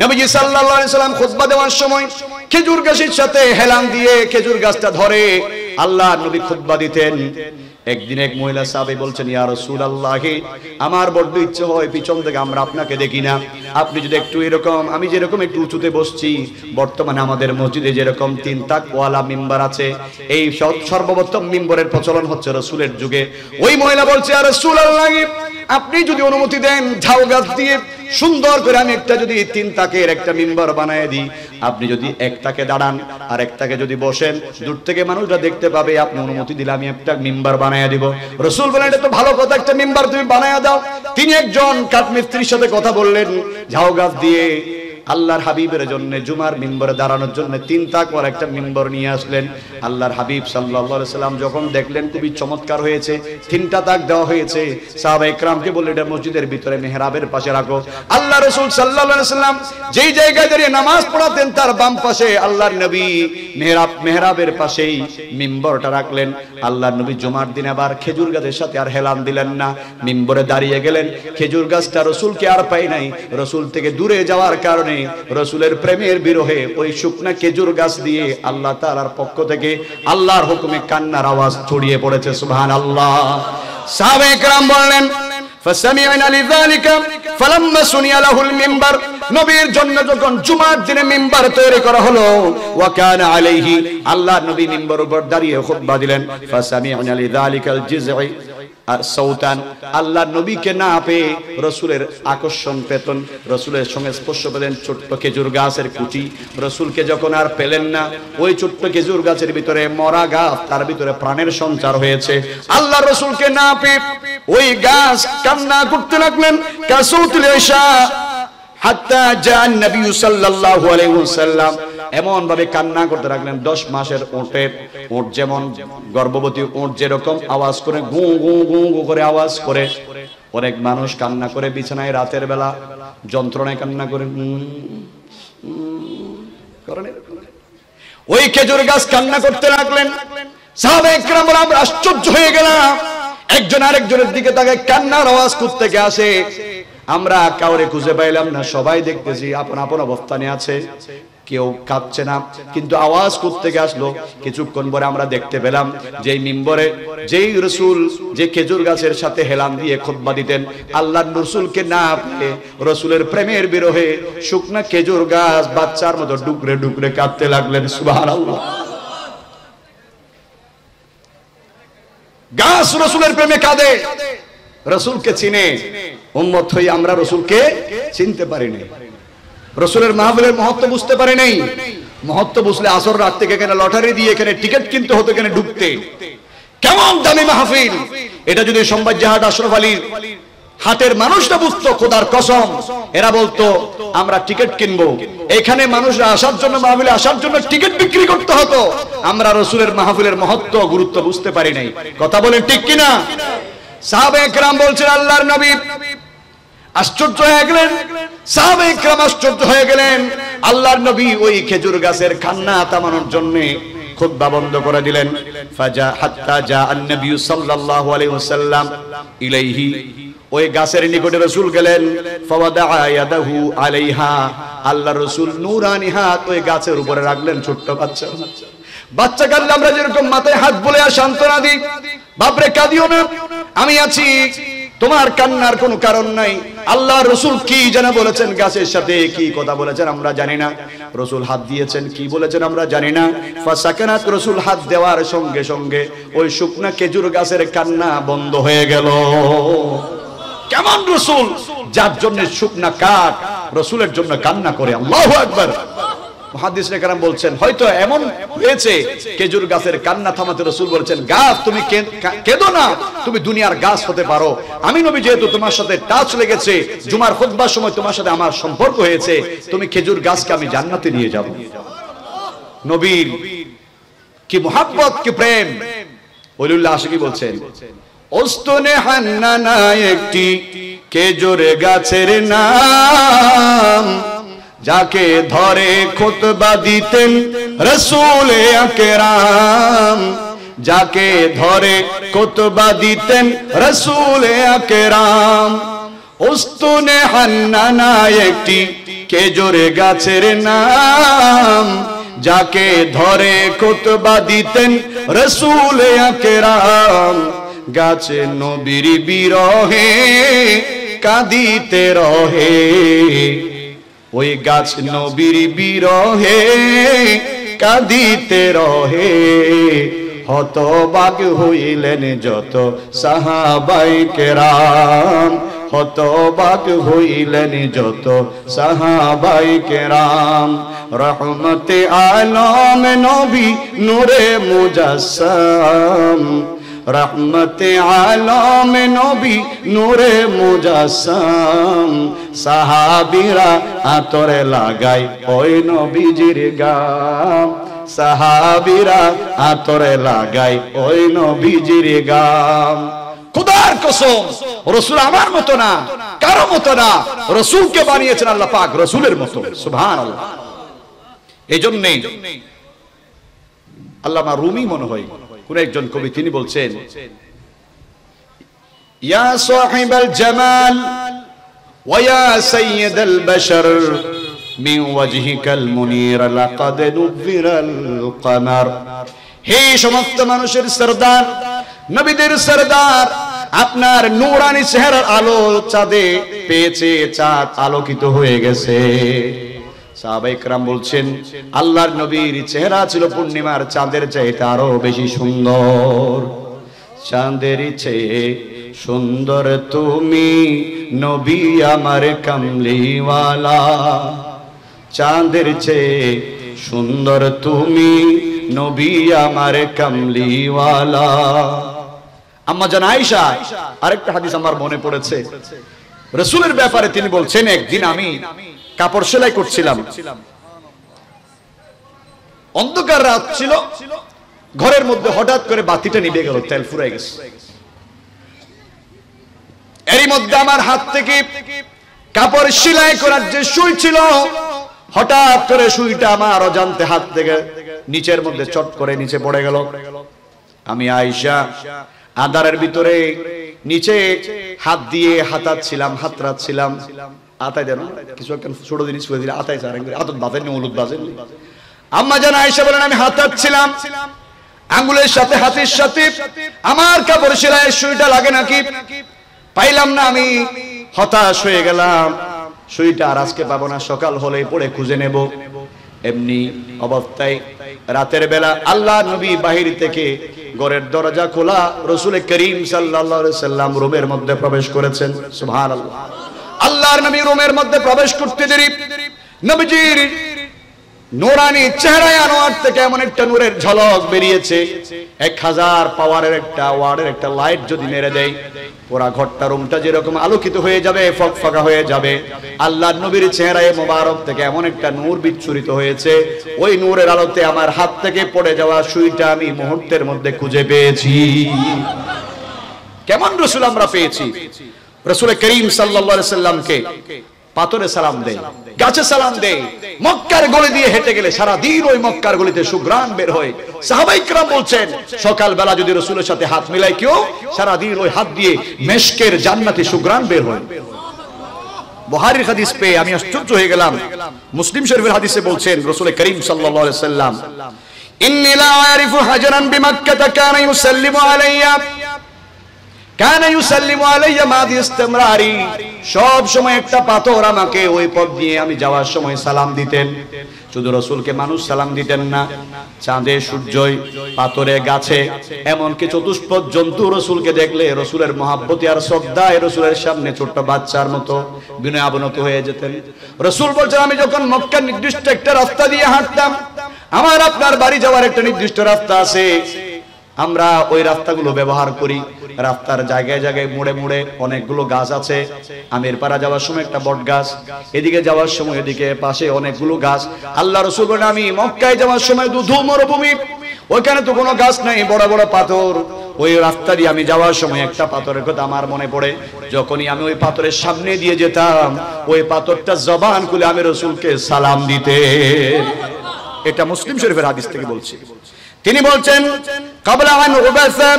নবীজি সাল্লাল্লাহু আলাইহি ওয়াসাল্লাম খুতবা দেওয়ার সময় খেজুর গাছের সাথে হেলান দিয়ে খেজুর গাছটা ধরে আল্লাহর নবী খুতবা দিতেন। একদিন এক মহিলা সাহাবী বলছেন, ইয়া রাসূলুল্লাহ, আমার বড় ইচ্ছে হয় পিছন থেকে আমরা আপনাকে দেখি না, আপনি যদি একটু এরকম, আমি যেরকম একটু উঁচুতে বসছি, বর্তমানে আমাদের মসজিদে যেরকম 3 তাক ওয়ালা মিম্বার আছে, এই সর্বপ্রথম মিম্বরের প্রচলন হচ্ছে রাসূলের যুগে। ওই মহিলা বলছে, ইয়া রাসূলুল্লাহ, আপনি যদি অনুমতি দেন ঝাউ গাছ দিয়ে সুন্দর করে আমি একটা যদি 3 তাকের একটা মিম্বার বানায় দিই, আপনি যদি এক তাকে দাঁড়ান আর এক তাকে যদি বসেন, দূর থেকে মানুষরা দেখতে পাবে, আপনি অনুমতি দিলে আমি একটা মিম্বার বানায় দিব। রাসূল বলেন, এটা তো ভালো কথা, একটা মিম্বার তুমি বানায় দাও। তিনি একজন কাঠমিস্ত্রির সাথে কথা বললেন, ঝাউ গাছ দিয়ে আল্লাহর হাবিবের জন্য জুমার মিম্বরে দাঁড়ানোর জন্য 3 তাক ওর একটা মিম্বর নিয়ে আসলেন। আল্লাহর হাবিব সাল্লাল্লাহু আলাইহি সাল্লাম যখন দেখলেন খুবই চমৎকার হয়েছে, 3টা তাক দেওয়া হয়েছে, সাহাবায়ে কেরামকে বললেন, এটা মসজিদের ভিতরে মেহরাবের পাশে রাখো। আল্লাহ রাসূল সাল্লাল্লাহু আলাইহি সাল্লাম যেই জায়গায় দাঁড়িয়ে নামাজ পড়াতেন তার বাম পাশে আল্লাহর নবী মেহরাবের পাশেই মিম্বরটা রাখলেন। আল্লাহর নবী জুমার দিন আবার খেজুর গাছের সাথে আর হেলান দিলেন না, মিম্বরে দাঁড়িয়ে গেলেন। খেজুর গাছটা রাসূলকে আর পাই নাই, রাসূল থেকে দূরে যাওয়ার কারণে রাসূলের প্রেমের বিরহে ওই শুকনা খেজুর গাছ দিয়ে আল্লাহ তাআলার পক্ষ থেকে আল্লাহর হুকুমে কান্নার আওয়াজ ছড়িয়ে পড়েছে। সুবহানাল্লাহ। সাহাবায়ে কেরাম বললেন, ফাসামি'না লিযালিকা ফালাম্মা সুনিয়া লাহুল মিম্বার, নবীর জন্য যখন জুমার দিনে মিম্বার তৈরি করা হলো, ওয়া কানা আলাইহি, আল্লাহর নবী মিম্বরের উপর দাঁড়িয়ে খুতবা দিলেন। ফাসামি'না লিযালিকাল জিজঈ সৌতান, আল্লাহ নবীকে না পেয়ে রসুলের আকর্ষণ পেতেন, রসুলের সঙ্গে স্পর্শ পেলেন ছোট্ট খেজুর গাছের কুটি। রসুলকে যখন আর পেলেন না, ওই ছোট্ট খেজুর গাছের ভিতরে মরা গাছ, তার ভিতরে প্রাণের সঞ্চার হয়েছে। আল্লাহ রসুলকে না পেয়ে ওই গাছ কান্না করতে লাগলেন। কাসুতুল ইশা হাত্তা জাআন নবী সাল্লাল্লাহু আলাইহি ওয়াসাল্লাম, এমন ভাবে কান্না করতে লাগলেন 10 মাসের উট যেমন গর্ভবতী উট যেরকম আওয়াজ করে গু গু গু গু করে আওয়াজ করে, অনেক মানুষ কান্না করে বিছানায় রাতের বেলা যন্ত্রণায় কান্না করে ওই খেজুর গাছ কান্না করতে লাগলেন। সাহাবায়ে কেরাম বলেন আমরা আশ্চর্য হয়ে গেলাম, একজন আরেকজনের দিকে তাকে কান্নার আওয়াজ করতে কে আসে, আমরা কাউরে খুঁজে পাইলাম না, সবাই দেখতেছি আপন আপন অবস্থানে আছে, কেউ কাঁদছে না, কিন্তু আওয়াজ করতে গে আসলো। কিছুক্ষণ পরে আমরা দেখতে পেলাম যেই মিম্বরে যেই রাসূল যে খেজুর গাছের সাথে হেলান দিয়ে খুতবা দিতেন, আল্লাহর রাসূলকে না পেয়ে রাসূলের প্রেমের বিরহে শুকনা খেজুর গাছ বাচ্চার মতো ডুকরে ডুকরে কাঁদতে লাগলেন। সুবহানাল্লাহ। গাছ রাসূলের প্রেমে কাঁদে, রাসূলকে চিনে, উম্মত হই আমরা রাসূলকে চিনতে পারি নাই, রাসূলের মাহফিলের মহত্ব বুঝতে পারি নাই। মহত্ব বুঝলে আসর রাত থেকে এখানে লটারি দিয়ে এখানে টিকিট কিনতে হতো, এখানে ঢুকতে। কেমন দামি মাহফিল এটা যদি সম্বাদ জাহাদ আশরাফ আলীর হাটের মানুষরা বুঝতো, খোদার কসম এরা বলতো আমরা টিকিট কিনবো, এখানে মানুষরা আসার জন্য মাহফিলে আসার জন্য টিকিট বিক্রি করতে হতো। আমরা রাসূলের মাহফিলের মহত্ব গুরুত্ব বুঝতে পারি নাই। কথা বলেন ঠিক কিনা? সাহাবায়ে কেরাম বলছেন আল্লাহর নবী আশ্চর্য হয়ে গেলেন, সাহাবায়ে কেরাম আশ্চর্য হয়ে গেলেন। আল্লাহর নবী ওই খেজুর গাছের কান্না থামানোর জন্য খুতবা বন্ধ করে দিলেন। ফাজা হাত্তা জা আন-নবী সাল্লাল্লাহু আলাইহি ওয়াসাল্লাম ইলাইহি, ওই গাছের নিকটে রাসূল গেলেন। ফাওয়াদা ইয়াদাহু আলাইহা, আল্লাহর রাসূল নূরানি হাত ওই গাছের উপরে রাখলেন। ছোট্ট বাচ্চা, বাচ্চা কাঁদলে আমরা যেরকম মাথায় হাত বলে আর সান্ত্বনা দিই, বাপরে কাঁদিও না, আমি আছি, তোমার কান্নার কোনো কারণ নাই। আল্লাহ রাসূল কি যেন বলেছেন, গাছের সাথে কি কথা বলেছেন আমরা জানি না, রাসূল হাত দিয়েছেন কি বলেছেন আমরা জানি না। ফাসাকানাত, রাসূল হাত দেওয়ার সঙ্গে সঙ্গে ওই শুকনা খেজুর গাছের কান্না বন্ধ হয়ে গেল। কেমন রাসূল, যার জন্য শুকনা কাঠ রাসূলের জন্য কান্না করে। আল্লাহু আকবার। মুহাদ্দিসরা কেরাম বলছেন হয়তো এমন হয়েছে খেজুর গাছের কান্না থামাতে রাসূল বলেছেন, গাছ তুমি কেঁদো না, তুমি দুনিয়ার গাছ হতে পারো, আমি নবী যেহেতু তোমার সাথে টাচ লেগেছে, জুমার খুতবার সময় তোমার সাথে আমার সম্পর্ক হয়েছে, তুমি খেজুর গাছকে আমি জান্নাতে নিয়ে যাব। নবীর কি মুহাব্বত, কি প্রেম। ওলিউল্লাহ আশিকি বলছেন ওস্তনে হান্নানা একটি খেজুর গাছের নাম, যাকে ধরে খুতবা দিতেন রাসূল আকরাম, যাকে ধরে খুতবা দিতেন রাসূল আকরাম। উস্তুনে হান্নানা একটি খেজুর গাছের নাম, যাকে ধরে খুতবা দিতেন রাসূল আকরাম। গাছে নবীর বিরহে কাঁদিতে রহে, ওই গাছ নবীর বিরহে কাঁদিতে রহে। হতবাক হইলেন যত সাহাবায়ে কেরাম, হতবাক হইলেন যত সাহাবায়ে কেরাম। রহমতে আলম নবী নূরে মুজাসসাম, রহমতে আলম নবী নূরে মুজাসসাম। সাহাবীরা আতরে লাগাই ওই নবীজির গাম, সাহাবীরা আতরে লাগাই ওই নবীজির গাম। খোদার কসম রাসূল আমার মতো না, কারো মতো না, রাসূলকে বানিয়েছেন আল্লাহ পাক রাসূলের মতো। সুবহানাল্লাহ। এইজন্য আল্লামা রুমি মনে হয় কোন একজন কবি তিনি বলছেন, ইয়া সাহিবাল জামাল ওয়া ইয়া সাইয়্যিদাল বাশার মিন ওয়াজহিকাল মুনির লাকাদ নুবিরাল কমার। হে সমস্ত মানুষের সরদার, নবীদের সরদার, আপনার নূরানি চেহারার আলো চাঁদে পেয়েছে, চাঁদ আলোকিত হয়ে গেছে। সাহাবায়ে কেরাম বলছেন আল্লাহর নবীর চেহারা ছিল পূর্ণিমার চাঁদের চাইতে আরো বেশি সুন্দর। চাঁদের চেয়ে সুন্দর তুমি নবী আমার কামলিওয়ালা, চাঁদের চেয়ে সুন্দর তুমি নবী আমার কামলিওয়ালা। আম্মা জান আয়েশা আরেকটা হাদিস আমার মনে পড়েছে রাসূলের ব্যাপারে, তিনি বলছেন একদিন আমি কাপড় সেলাই করছিলাম, অন্ধকার রাত ছিল, ঘরের মধ্যে হঠাৎ করে বাতিটা নিভে গেল, তেল ফুরাই গেছে। এরই মধ্যে আমার হাত থেকে কাপড় সেলাই করার যে সুই ছিল, হঠাৎ করে সুইটা আমার অজান্তে হাত থেকে নিচের মধ্যে চট করে নিচে পড়ে গেল। আমি আয়েশা আধারের ভিতরে নিচে হাত দিয়ে হাতরাচ্ছিলাম। আতাই দেন কিছু একটা ছোট জিনিস করে দিলে আতাই চার আতত বাজেন হলুদ বাজেন। আম্মা জান আয়েশা বলেন আমি হাতাচ্ছিলাম, আঙ্গুলের সাথে হাতের সাথে আমার কাপড় সেলাইয়ের সুইটা লাগে নাকি পাইলাম না। আমি হতাশ হয়ে গেলাম, সুইটা আর আজকে পাবো না, সকাল হলেই পড়ে খুঁজে নেব। এমনি অবস্থায় রাতের বেলা আল্লাহ নবী বাহির থেকে ঘরের দরজা খোলা, রাসূল করিম সাল্লাল্লাহু আলাইহি সাল্লাম রুমের মধ্যে প্রবেশ করেছেন। সুবহানাল্লাহ। আল্লাহর নবী রুমের মধ্যে প্রবেশ করতে দেরি নবীজির নূরানি চেহারায় আনোয়ার থেকে এমন একটা নূরের ঝলক বেরিয়েছে, 1000 পাওয়ারের একটা ওয়াটের একটা লাইট যদি মেরে দেয় পুরা ঘরটা রুমটা যেরকম আলোকিত হয়ে যাবে, ফকফকা হয়ে যাবে। আল্লাহর নবীর চেহারায় মোবারক থেকে এমন একটা নূর বিচ্ছুরিত হয়েছে, ওই নূরের আলোতে আমার হাত থেকে পড়ে যাওয়া সুইটা আমি মুহূর্তের মধ্যে খুঁজে পেয়েছি। কেমন রাসূল আমরা পেয়েছি? রাসূল করিম সাল্লাল্লাহু আলাইহি সাল্লামকে পাথরে সালাম দেয়, গাছে সালাম দেয়, মক্কার গলি দিয়ে হেঁটে গেলে সারা দিন ওই মক্কার গলিতে সুঘ্রাণ বের হয়। সাহাবায়ে কেরাম বলছেন সকালবেলা যদি রাসূলের সাথে হাত মিলাই কেউ, সারা দিন ওই হাত দিয়ে মেশকের জান্নাতি সুঘ্রাণ বের হয়। বুখারীর হাদিস পেয়ে আমি আশ্চর্য হয়ে গেলাম। মুসলিম শরীফের হাদিসে বলছেন রাসূল করিম সাল্লাল্লাহু আলাইহি সাল্লাম, ইন্নী লা আরিফু হাজারান বিমাক্কাতা কানা ইউসাল্লিমু আলাইয়া মাদি ইস্তিমরারি। সব সময় একটা পাথর আমাকে ওই পথ দিয়ে আমি যাওয়ার সময় সালাম দিতেন। শুধু রাসূলকে মানুষ সালাম দিতেন না, চাঁদে, সূর্যই, পাথরে, গাছে, এমনকি চতুষ্পদ জন্তু রাসূলকে দেখলে রাসূলের মহব্বতে আর শ্রদ্ধায় রাসূলের সামনে ছোট্ট বাচ্চার মতো বিনয় অবনত হয়ে যেতেন। রাসূল বলছেন আমি যখন মক্কার নির্দিষ্ট একটা রাস্তা দিয়ে হাঁটতাম, আমার আপনার বাড়ি যাওয়ার একটা নির্দিষ্ট রাস্তা আছে, আমরা ওই রাস্তাগুলো ব্যবহার করি। রাস্তার জায়গায় জায়গায় মোড়ে মোড়ে অনেকগুলো গাছ আছে। আমিরপাড়া যাওয়ার সময় একটা বট গাছ, এদিকে যাওয়ার সময় এদিকে পাশে অনেকগুলো গাছ। আল্লাহ রাসূল বলেন আমি মক্কায় যাওয়ার সময় দুধু মরুভূমি, ওইখানে তো কোনো গাছ নাই, বড় বড় পাথর। ওই রাস্তা দিয়ে আমি যাওয়ার সময় একটা পাথরের কথা আমার মনে পড়ে, যখনই আমি ওই পাথরের সামনে দিয়ে যেতাম ওই পাথরটা জবান খুলে আমি রাসূলকে সালাম দিতে। এটা মুসলিম শরীফের হাদিস থেকে বলছি। তিনি বলছেন কাবলা আন উবাসা,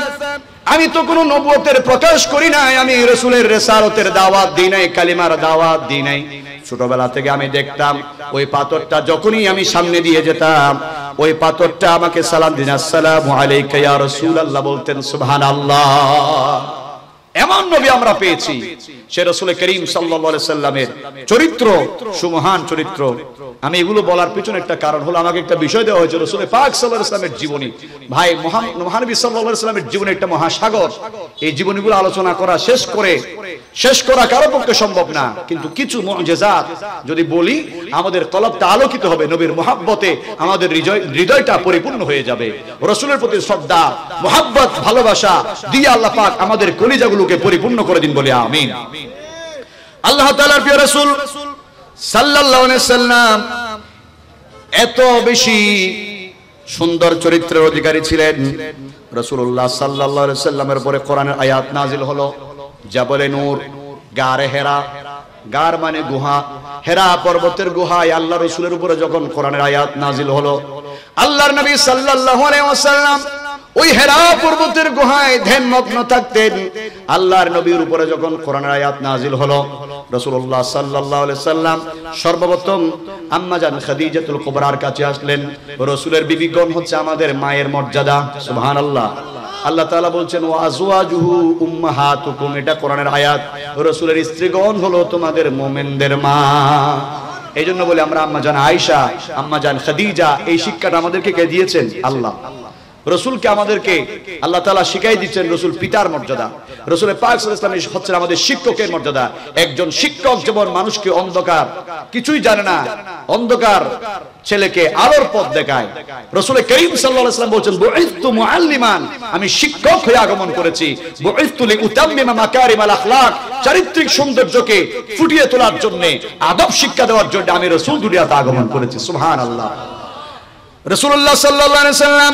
আমি তো কোনো নবুয়তের প্রকাশ করি নাই, আমি রাসূলের রিসালাতের দাওয়াত দিই নাই, কালিমার দাওয়াত দিই নাই। ছোটবেলা থেকে আমি দেখতাম ওই পাথরটা যখনই আমি সামনে দিয়ে যেতাম ওই পাথরটা আমাকে সালাম দিন, আসসালামু আলাইকা ইয়া রাসূলুল্লাহ বলতেন। সুবহানাল্লাহ। এমন নবী আমরা পেয়েছি, সে রাসূল করিম সাল্লাল্লাহু আলাইহি সাল্লামের চরিত্র সুমহান চরিত্র। আমি এগুলো বলার পিছনে একটা কারণ হলো আমাকে একটা বিষয় দেওয়া হয়েছে রাসূল পাক সাল্লাল্লাহু আলাইহি সাল্লামের জীবনী। ভাই মহানবী সাল্লাল্লাহু আলাইহি সাল্লামের জীবনী একটা মহাসাগর। এই জীবনীগুলো আলোচনা করা শেষ করা কারো পক্ষে সম্ভব না, কিন্তু কিছু মুজিজাত যদি বলি আমাদের কলবটা আলোকিত হবে, নবীর মহব্বতে আমাদের হৃদয়টা পরিপূর্ণ হয়ে যাবে। রাসূলের প্রতি শ্রদ্ধা, মহব্বত, ভালোবাসা দিয়ে আল্লাহ পাক আমাদের কলিজাগুলোকে পরিপূর্ণ করে দিন বলে আমিন। আল্লাহ তাআলার প্রিয় রাসূল সাল্লাল্লাহু আলাইহি সাল্লাম এত বেশি সুন্দর চরিত্রের অধিকারী ছিলেন। রাসূলুল্লাহ সাল্লাল্লাহু আলাইহি সাল্লামের উপরে কোরআনের আয়াত নাজিল হলো, জাবলে নূর, গারে হেরা, গার মানে গুহা, হেরা পর্বতের গুহায় আল্লাহ রাসূলের উপরে যখন কোরআনের আয়াত নাজিল হলো, আল্লাহর নবী সাল্লাল্লাহু আলাইহি ওয়াসাল্লাম ওই হেরা পর্বতের গুহায় ধ্যানমগ্ন থাকতেন। আল্লাহর নবীর উপরে যখন কোরআনের আয়াত নাজিল হলো, রাসূলুল্লাহ সাল্লাল্লাহু আলাইহি সাল্লাম সর্বপ্রথম আম্মা জান খাদিজাতুল কুবরার কাছে আসলেন। রাসূলের বিবিগণ হচ্ছে আমাদের মায়ের মর্যাদা। সুবহানাল্লাহ। আল্লাহ তাআলা বলছেন ওয়া আজওয়াজুহু উম্মাহাতুকুম, এটা কোরআনের আয়াত। রাসূলের স্ত্রীগণ হলো তোমাদের মুমিনদের মা। এইজন্য বলে আমরা আম্মা জান আয়েশা, আম্মা জান খাদিজা, এই শিক্ষাটা আমাদেরকে কে দিয়েছেন? আল্লাহ। রাসূলকে আমাদেরকে আল্লাহ তাআলা শিখাই দিচ্ছেন রাসূল পিতার মর্যাদা। রাসূল পাক সাল্লাল্লাহু আলাইহি ওয়াসাল্লাম হচ্ছেন আমাদের শিক্ষকের মর্যাদা। একজন শিক্ষক যেমন মানুষকে অন্ধকার, কিছুই জানে না, অন্ধকার ছেলেকে আলোর পথ দেখায়, রাসূল করিম সাল্লাল্লাহু আলাইহি ওয়াসাল্লাম বলেন বুইতু মুআল্লিমান, আমি শিক্ষক হয়ে আগমন করেছি। বুইতু লিউতাম্মিমা মাকারিমাল আখলাক, চারিত্রিক সৌন্দর্যকে ফুটিয়ে তোলার জন্য, আদব শিক্ষা দেওয়ার জন্য আমি রাসূল দুনিয়াতে আগমন করেছি। সুবহানাল্লাহ। রাসূলুল্লাহ সাল্লাল্লাহু আলাইহি ওয়াসাল্লাম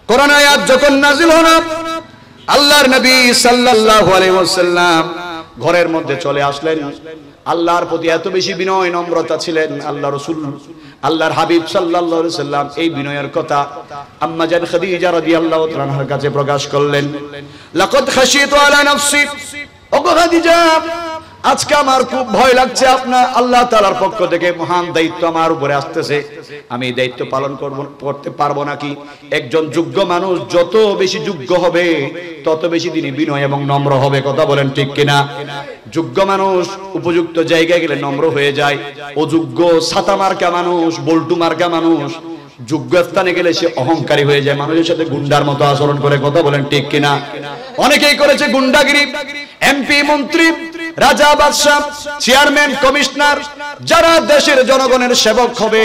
কোরআন আয়াত যখন নাযিল হলো, আল্লাহর নবী সাল্লাল্লাহু আলাইহি ওয়াসাল্লাম ঘরের মধ্যে চলে আসলেন। আল্লাহর প্রতি এত বেশি বিনয় নম্রতা ছিলেন আল্লাহ রাসূল, আল্লাহর হাবিব সাল্লাল্লাহু আলাইহি ওয়াসাল্লাম এই বিনয়ের কথা আম্মা জান খাদিজা রাদিয়াল্লাহু তাআলা আনহার কাছে প্রকাশ করলেন। লাকাদ খাশিতু আলা নাফসি, ওগো খাদিজা, আজকে আমার খুব ভয় লাগছে, আপনার আল্লাহ তাআলার পক্ষ থেকে মহান দায়িত্ব আমার উপরে আসতেছে, আমি এই দায়িত্ব পালন করতে পারবো নাকি? একজন যোগ্য মানুষ যত বেশি যোগ্য হবে তত বেশি তিনি বিনয় এবং নম্র হবে। কথা বলেন ঠিক কিনা? যোগ্য মানুষ উপযুক্ত জায়গায় গেলে নম্র হয়ে যায়, অযোগ্য ছাতা মার্কা মানুষ, বল্টু মার্কা মানুষ যোগ্য স্থানে গেলে সে অহংকারী হয়ে যায়, মানুষের সাথে গুন্ডার মতো আচরণ করে। কথা বলেন ঠিক কিনা? অনেকেই করেছে গুন্ডাগিরি, এমপি, মন্ত্রী, রাজা, বাদশাহ, চেয়ারম্যান, কমিশনার, যারা দেশের জনগণের সেবক হবে,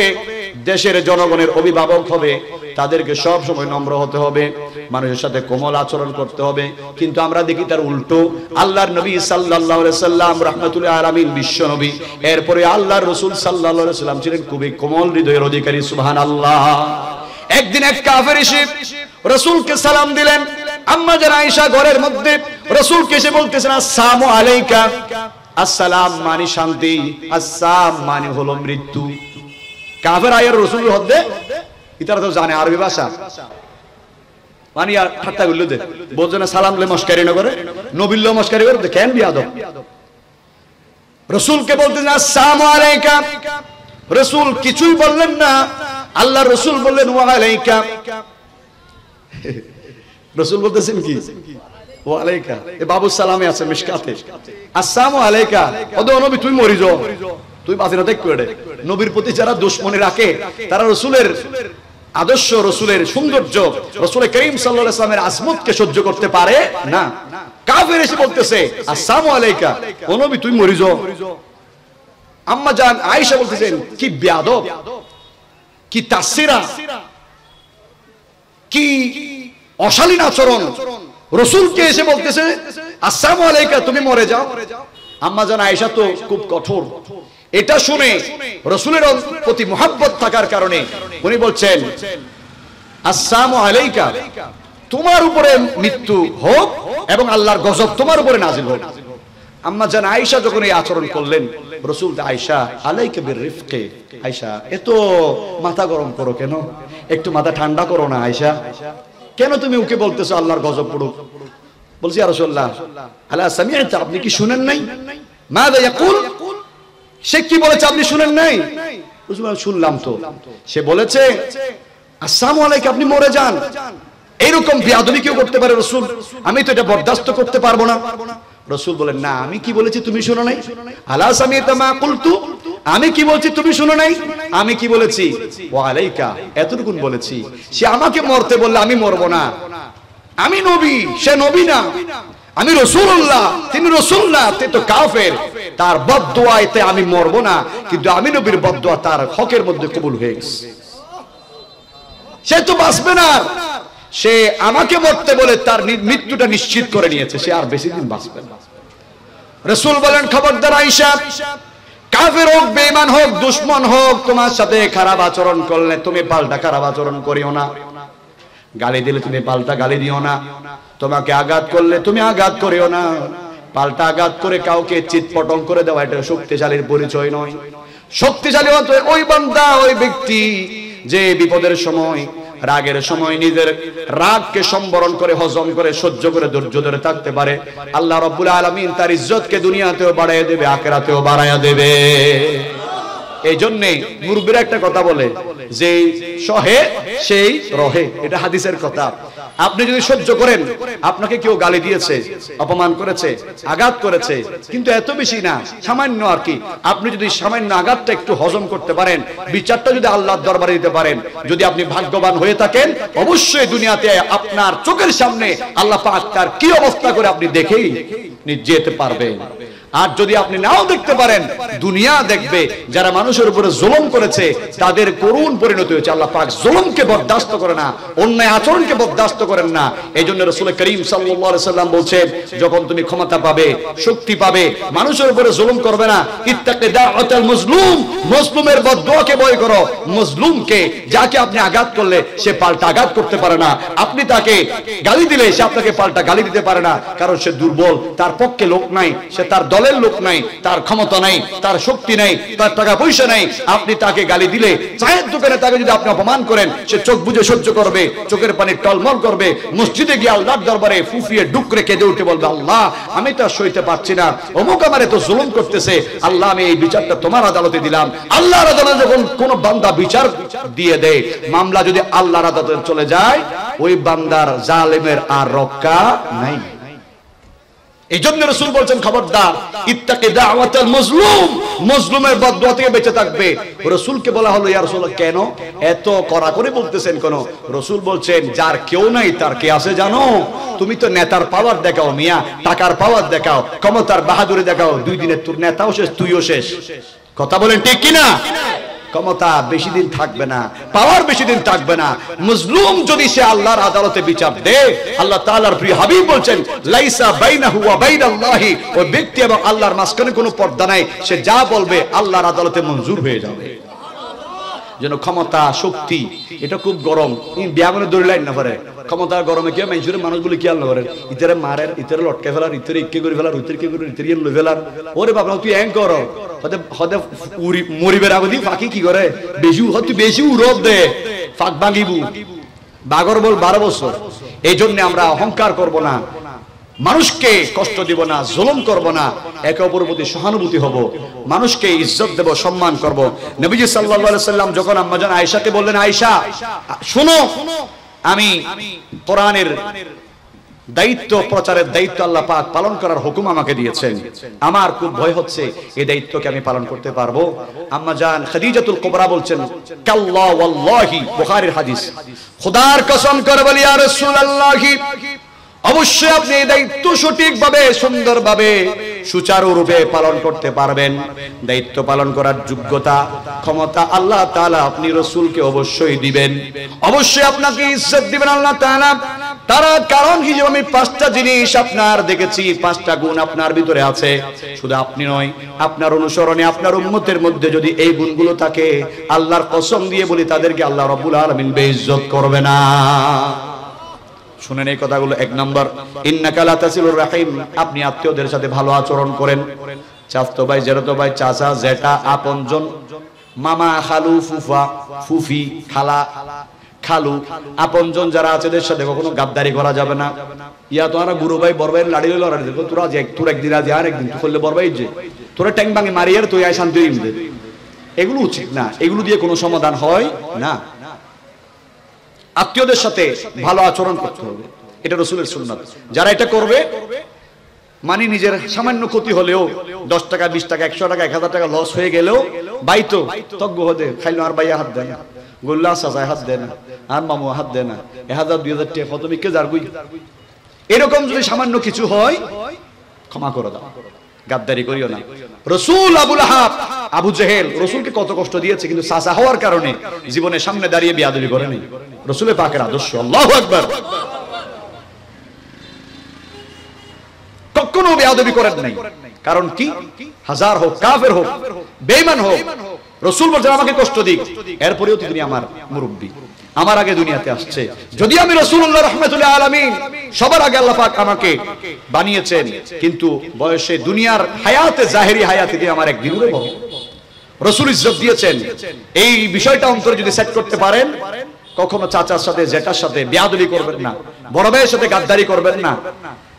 দেশের জনগণের অভিভাবক হবে, তাদেরকে সব সময় নম্র হতে হবে, মানুষের সাথে কোমল আচরণ করতে হবে। কিন্তু আমরা দেখি তার উল্টো। আল্লাহর নবী সাল্লাল্লাহু আলাইহি সাল্লাম রাহমাতুল আলামিন বিশ্ব নবী, এরপরে আল্লাহর রাসূল সাল্লাল্লাহু আলাইহি সাল্লাম ছিলেন খুবই কোমল হৃদয়ের অধিকারী। সুবহানাল্লাহ। একদিন এক কাফের এসে রাসূলকে সালাম দিলেন। আম্মা জান আয়েশা ঘরের মধ্যে রাসূলকে এসে বলতেছেন, আসসালামু আলাইকা। আসসালাম মানে শান্তি, আসসাম মানে হলো মৃত্যু। কাফের আয়ের রাসূল হদ্দে ইতারা তো জানে আরবি ভাষা, মানে আর ঠাট্টা করলো দে বলছে না, সালাম লে মস্কারি না করে, নবিল্ল মস্কারি করে, কেন বিয়াদব? রাসূলকে বলতেছেন আসসালামু আলাইকা, রাসূল কিছুই বললেন না। আল্লাহ রাসূল বললেন ওয়া আলাইকা। রাসূল বলতেছেন কি? ওয়া আলাইকা। এ বাবু সালামে আছে মিশকাতে, আসসালামু আলাইকা। ওদো নবী তুই মরি যাও, তুই বাজিনা দেখ করে। নবীর প্রতি যারা দুশমনি রাখে তারা রাসূলের আদর্শ, রাসূলের সৌন্দর্য, রাসূল করিম সাল্লাল্লাহু আলাইহি ওয়াসাল্লামের আজমতকে সহ্য করতে পারে না। কাফের এসে বলতেছে আসসালামু আলাইকা, ও নবী তুই মরি যাও। আম্মা জান আয়েশা বলতেছেন কি বেয়াদব, কি তাসসিরা, কি অশালীন আচরণ, রাসূলকে এসে বলতেছে আসসালামু আলাইকা, তুমি মরে যাও। আম্মা জান আয়েশা তো খুব কঠোর। এটা শুনে রাসূলের প্রতি মুহাব্বত থাকার কারণে উনি বলছেন আসসালামু আলাইকা, তোমার উপরে মৃত্যু হোক এবং আল্লাহর গজব তোমার উপরে নাযিল হোক। আম্মা জান আয়েশা যখন এই আচরণ করলেন, রাসূল আয়েশা আলাইকা বিররিফকি, আয়েশা এত মাথা গরম করো কেন, একটু মাথা ঠান্ডা করো না আয়েশা, কেন তুমি ওকে বলতেছো আল্লাহর গজব পড়ুক? বলছি ইয়া রাসূলুল্লাহ আলা সামি'তা, আপনি কি শুনেন নাই? মাযা ইয়াকুল, সে কি বলেছে আপনি শুনেন নাই? রাসূল শুনলাম তো, সে বলেছে আসসালামু আলাইকা, আপনি মরে যান। এরকম বেয়াদবি কেউ করতে পারে রাসূল? আমি তো এটা বরদাস্ত করতে পারবো না। রাসূল বলেন না, আমি কি বলেছি তুমি শুনো নাই? আলা সামি'তা মা কুলতু, আমি কি বলছি তুমি শুনো নাই? আমি কি বলেছি? ওয়া আলাইকা, এতটুকু বলেছি। সে আমাকে মরতে বললে আমি মরবো না। আমি নবী, সে নবী না। আমি রাসূলুল্লাহ, তিনি রাসূল না, তিনি তো কাফের। তার বদদুয়াতে আমি মরবো না, কিন্তু আমি নবীর বদদুয়া তার হকের মধ্যে কবুল হয়ে গেছে। সে তো বাঁচবে না, সে আমাকে মরতে বলে তার মৃত্যুটা নিশ্চিত করে নিয়েছে, সে আর বেশি দিন বাঁচবে না। রাসূল বলেন খবরদার আয়েশা, কাফের হোক, বেঈমান হোক, দুশমন হোক, তোমার সাথে খারাপ আচরণ করলে তুমি পাল্টা খারাপ আচরণ করিও না। গালি দিলে তুমি পাল্টা গালি দিও না। তোমাকে আঘাত করলে তুমি আঘাত করিও না। পাল্টা আঘাত করে কাউকে চিৎপটং করে দেওয়া এটা শক্তিশালীর পরিচয় নয়। শক্তিশালী হতে ওই বান্দা, ওই ব্যক্তি যে বিপদের সময়, রাগের সময় নিজের রাগকে সম্বরণ করে, হজম করে, সহ্য করে, ধৈর্য ধরে থাকতে পারে। আল্লাহ রাব্বুল আলামিন তার ইজ্জতকে দুনিয়াতেও বাড়াইয়া দেবে, আখিরাতেও বাড়াইয়া দেবে। এই জন্যে মুরব্বিরা একটা কথা বলে যে সহে সেই রহে, এটা হাদিসের কথা। আপনি যদি সহ্য করেন, আপনাকে কেউ গালি দিয়েছে, অপমান করেছে, আঘাত করেছে, কিন্তু এত বেশি না, সামান্য আর কি, আপনি যদি সামান্য আঘাতটা একটু হজম করতে পারেন, বিচারটা যদি আল্লাহর দরবারে দিতে পারেন, যদি আপনি ভাগ্যবান হয়ে থাকেন, অবশ্যই দুনিয়াতে আপনার চোখের সামনে আল্লাহ পাক তার কি অবস্থা করে আপনি দেখেই যেতে পারবেন। আর যদি আপনি নাও দেখতে পারেন, দুনিয়া দেখবে যারা মানুষের উপরে জুলুম করেছে তাদের করুণ পরিণতি হয়েছে। আল্লাহ পাক জুলুমকে বরদাস্ত করে না, অন্যায় আচরণকে বরদাস্ত করেন না। এই জন্য রাসূল করিম সাল্লাল্লাহু আলাইহি সাল্লাম বলছেন, যখন তুমি ক্ষমতা পাবে, শক্তি পাবে, মানুষের উপরে জুলুম করবে না। ইত্তাকি দাওয়াতাল মাজলুম, মাজলুমের বদদুয়াকে ভয় করো। মাজলুমকে, যাকে আপনি আঘাত করলে সে পাল্টা আঘাত করতে পারে না, আপনি তাকে গালি দিলে সে আপনাকে পাল্টা গালি দিতে পারে না, কারণ সে দুর্বল, তার পক্ষে লোক নাই, সে তার দলের লোক নাই, তার ক্ষমতা নাই, তার শক্তি নাই, তার টাকা পয়সা নাই। আপনি তাকে গালি দিলে, চায়ের দোকানে তাকে যদি আপনি অপমান করেন, সে চোখ বুজে সহ্য করবে, চোখের পানি টলমল করবে। মসজিদে গিয়ে আল্লাহর দরবারে ফুফিয়ে ডুকরে কেঁদে উঠে বলবে, আল্লাহ আমি তো সইতে পারছি না, অমুক আমারে তো জুলুম করতেছে, আল্লাহ আমি এই বিচারটা তোমার আদালতে দিলাম। আল্লাহর আদালতে যখন কোন বান্দা বিচার দিয়ে দেয়, মামলা যদি আল্লাহর আদালতে চলে যায়, ওই বান্দার জালেমের আর রক্ষা নাই। এই জন্য রাসূল বলছেন, খবরদার, ইত্তাকি দাওয়াতাল মাজলুম, মাজলুমের বদদুয়া থেকে বেঁচে থাকবে। রাসূলকে বলা হলো, ইয়া রাসূলুল্লাহ কেন এত কড়া করে বলতেছেন কেন? রাসূল বলছেন, যার কেউ নাই তার কে আছে জানো? তুমি তো নেতার পাওয়ার দেখাও মিয়া, টাকার পাওয়ার দেখাও, ক্ষমতার বাহাদুরি দেখাও, 2 দিনে তোর নেতাও শেষ, তুইও শেষ। কথা বলেন ঠিক কিনা? ক্ষমতা বেশি দিন থাকবে না, পাওয়ার বেশি দিন থাকবে না। মাজলুম যদি সে আল্লাহর আদালতে বিচার দেয়, আল্লাহ তাআলার প্রিয় হাবিব বলছেন, লাইসা বাইনাহু ওয়া বাইনাল্লাহি, ওই ব্যক্তি এবং আল্লাহর মাঝখানে কোনো পর্দা নাই, সে যা বলবে আল্লাহর আদালতে মঞ্জুর হয়ে যাবে। যেন ক্ষমতা, শক্তি, এটা খুব গরম। বিয়ামনে দড়ি লাইন না পারে, ক্ষমতার গরমে কি মানুষের মানুষগুলি কি আল্লাহ করেন, ইতারে মারেন, ইতারে লটকে ফেলার, ইতারে ইকে করে ফেলার, ইতারে কি করে, ইতারে লই ফেলার। ওরে বাবা, তুই এং কর, হতে হতে মরিবের আগে দি ফাঁকি কি করে, বেশি তুই বেশি উড়ব দে, ফাঁক ভাঙিবু। বাগর বল 12 বছর। এই জন্য আমরা অহংকার করব না, মানুষকে কষ্ট দিব না, জুলুম করব না, একে অপরের প্রতি সহানুভূতি হব, মানুষকে ইজ্জত দেব, সম্মান করব। নবীজি সাল্লাল্লাহু আলাইহি সাল্লাম যখন আম্মা জান আয়েশাকে বললেন, আয়েশা শুনো, আমি কোরআনের দায়িত্ব, প্রচারের দায়িত্ব আল্লাহ পাক পালন করার হুকুম আমাকে দিয়েছেন, আমার খুব ভয় হচ্ছে এই দায়িত্বকে আমি পালন করতে পারবো। আম্মা জান খাদিজাতুল কুবরা বলছেন, কাল্লা ওয়াল্লাহি, বুখারীর হাদিস, খোদার কসম করে বলি ইয়া রাসূলুল্লাহি, অবশ্যই আপনি এই দায়িত্ব সঠিকভাবে, সুন্দরভাবে, সুচারুরূপে পালন করতে পারবেন। দায়িত্ব পালন করার যোগ্যতা, ক্ষমতা আল্লাহ তাআলা আপনি রাসূলকে অবশ্যই দিবেন, অবশ্যই আপনাকে ইজ্জত দিবেন আল্লাহ তাআলা। তার কারণ হিসেবে আমি 5টা জিনিস আপনার দেখেছি, 5টা গুণ আপনার ভিতরে আছে। শুধু আপনি নয়, আপনার অনুসরণে, আপনার উম্মতের মধ্যে যদি এই গুণগুলো থাকে, আল্লাহর কসম দিয়ে বলি, তাদেরকে আল্লাহ রাব্বুল আলামিন বেইজ্জত করবে না। শুনেন এই কথাগুলো। 1 নাম্বার, ইন্নাকা লা তাসিলুর রাহিম, আপনি আত্মীয়দের সাথে ভালো আচরণ করেন। চাচতো ভাই, জেঠতো ভাই, চাচা, জেঠা, আপনজন, মামা, খালু, ফুফা, ফুফি, খালা, খালু, আপনজন যারা আছে এদের সাথে কখনো গাদ্দারি করা যাবে না। ইয়া তোরা গুরু ভাই, বড় ভাই লাড়ি লড়াই দেখো, তোরা যে তোর একদিন আজ আর একদিন তুই করলে বড় ভাই যে তোরা ট্যাং ভাঙে মারিয়ার তুই আয় শান্তি দে, এগুলো উচিত না, এগুলো দিয়ে কোনো সমাধান হয় না। আত্মীয়দের সাথে ভালো আচরণ করতে হবে, এটা রাসূলের সুন্নাত। যারা এটা করবে, মানে নিজের সামান্য ক্ষতি হলেও 10 টাকা, 20 টাকা, 100 টাকা, 1000 টাকা লস হয়ে গেলেও বাইতো তজ্ঞ হদে খাইলো, আর ভাইয়া হাত দেয় না, গোল্লা চাচায় হাত দেয় না, আর মামু হাত দেয় না, 1000 2000 টাকা কত বিকে যার গুই, এরকম যদি সামান্য কিছু হয় ক্ষমা করে দাও, গাদ্দারি করিও না। রাসূল আবু লাহাব, আবু জেহেল রাসূলকে কত কষ্ট দিয়েছে, কিন্তু চাচা হওয়ার কারণে জীবনের সামনে দাঁড়িয়ে বিয়াদবি করেনি। রাসূলের পাকের আদর্শ, আল্লাহু আকবার, কখনো বিয়াদবি করেন নাই। কারণ কি, হাজার হোক, কাফের হোক, বেঈমান হোক, রাসূল বলেন আমাকে কষ্ট দিক, এরপরেও তিনি আমার মুরব্বি, আমার আগে দুনিয়াতে আসছে। যদি আমি রাসূলুল্লাহ রাহমাতুল আলামিন, সবার আগে আল্লাহ পাক আমাকে বানিয়েছেন, কিন্তু বয়সে, দুনিয়ার হায়াতে, জাহেরি হায়াতে দিয়ে আমার একদিন উড়ে যাবে। রাসূল ইজ্জত দিয়েছেন, এই বিষয়টা অন্তরে যদি সেট করতে পারেন, কখনো চাচার সাথে, জেঠার সাথে বেয়াদবি করবেন না, বড় ভাইয়ের সাথে গাদ্দারি করবেন না।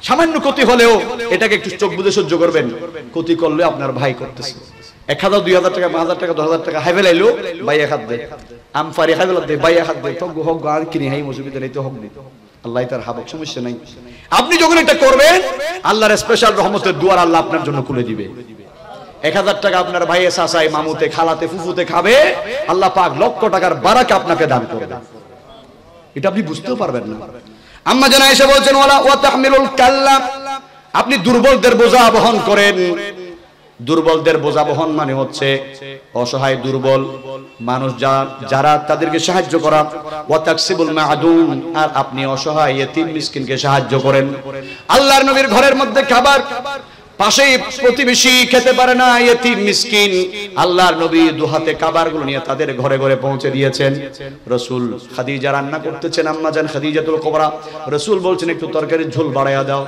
সামান্য ক্ষতি হলেও এটাকে একটু চোখ বুজে সহ্য করবেন। ক্ষতি করলে আপনার ভাই করতেছে, 1000 2000 টাকা, 5000 টাকা, 10000 টাকা হাই ফেলাইলো, ভাই এক হাত দে, আম ফারি হাই ফেলা দে, ভাই এক হাত দে, তো হোক আর কিনি হাই মুসিবত নেই তো হোক নি, আল্লাহ তার হাবক, সমস্যা নাই। আপনি যখন এটা করবেন, আল্লাহর স্পেশাল রহমতের দুয়ার আল্লাহ আপনার জন্য খুলে দিবে। 1000 টাকা আপনার ভাইয়ে, চাচাই, মামুতে, খালাতে, ফুফুতে খাবে, আল্লাহ পাক লক্ষ টাকার বারাকা আপনাকে দান করবে। এটা আপনি বুঝতেও পারবেন না। আম্মা জান আয়েশা বলছেন, ওয়ালা ওয়া তাহমিলুল কাল্লা, আপনি দুর্বলদের বোঝা বহন করেন, দুর্বলদের বোঝা বহন মানে হচ্ছে অসহায় দুর্বল মানুষ যারা তাদেরকে সাহায্য করা। ওয়া তাকসিবুল মা'দুম, আর আপনি অসহায় ইতিম মিসকিনকে সাহায্য করেন। আল্লাহর নবীর ঘরের মধ্যে খাবার, পাশেই প্রতিবেশী খেতে পারে না, ইতিম মিসকিন, আল্লাহর নবী দুহাতে খাবারগুলো নিয়ে তাদের ঘরে ঘরে পৌঁছে দিয়েছেন। রাসূল খাদিজা রান্না করতেছেন, আম্মা জান খাদিজাতুল কুবরা, রাসূল বলছেন একটু তরকারির ঝোল বাড়ায়া দাও।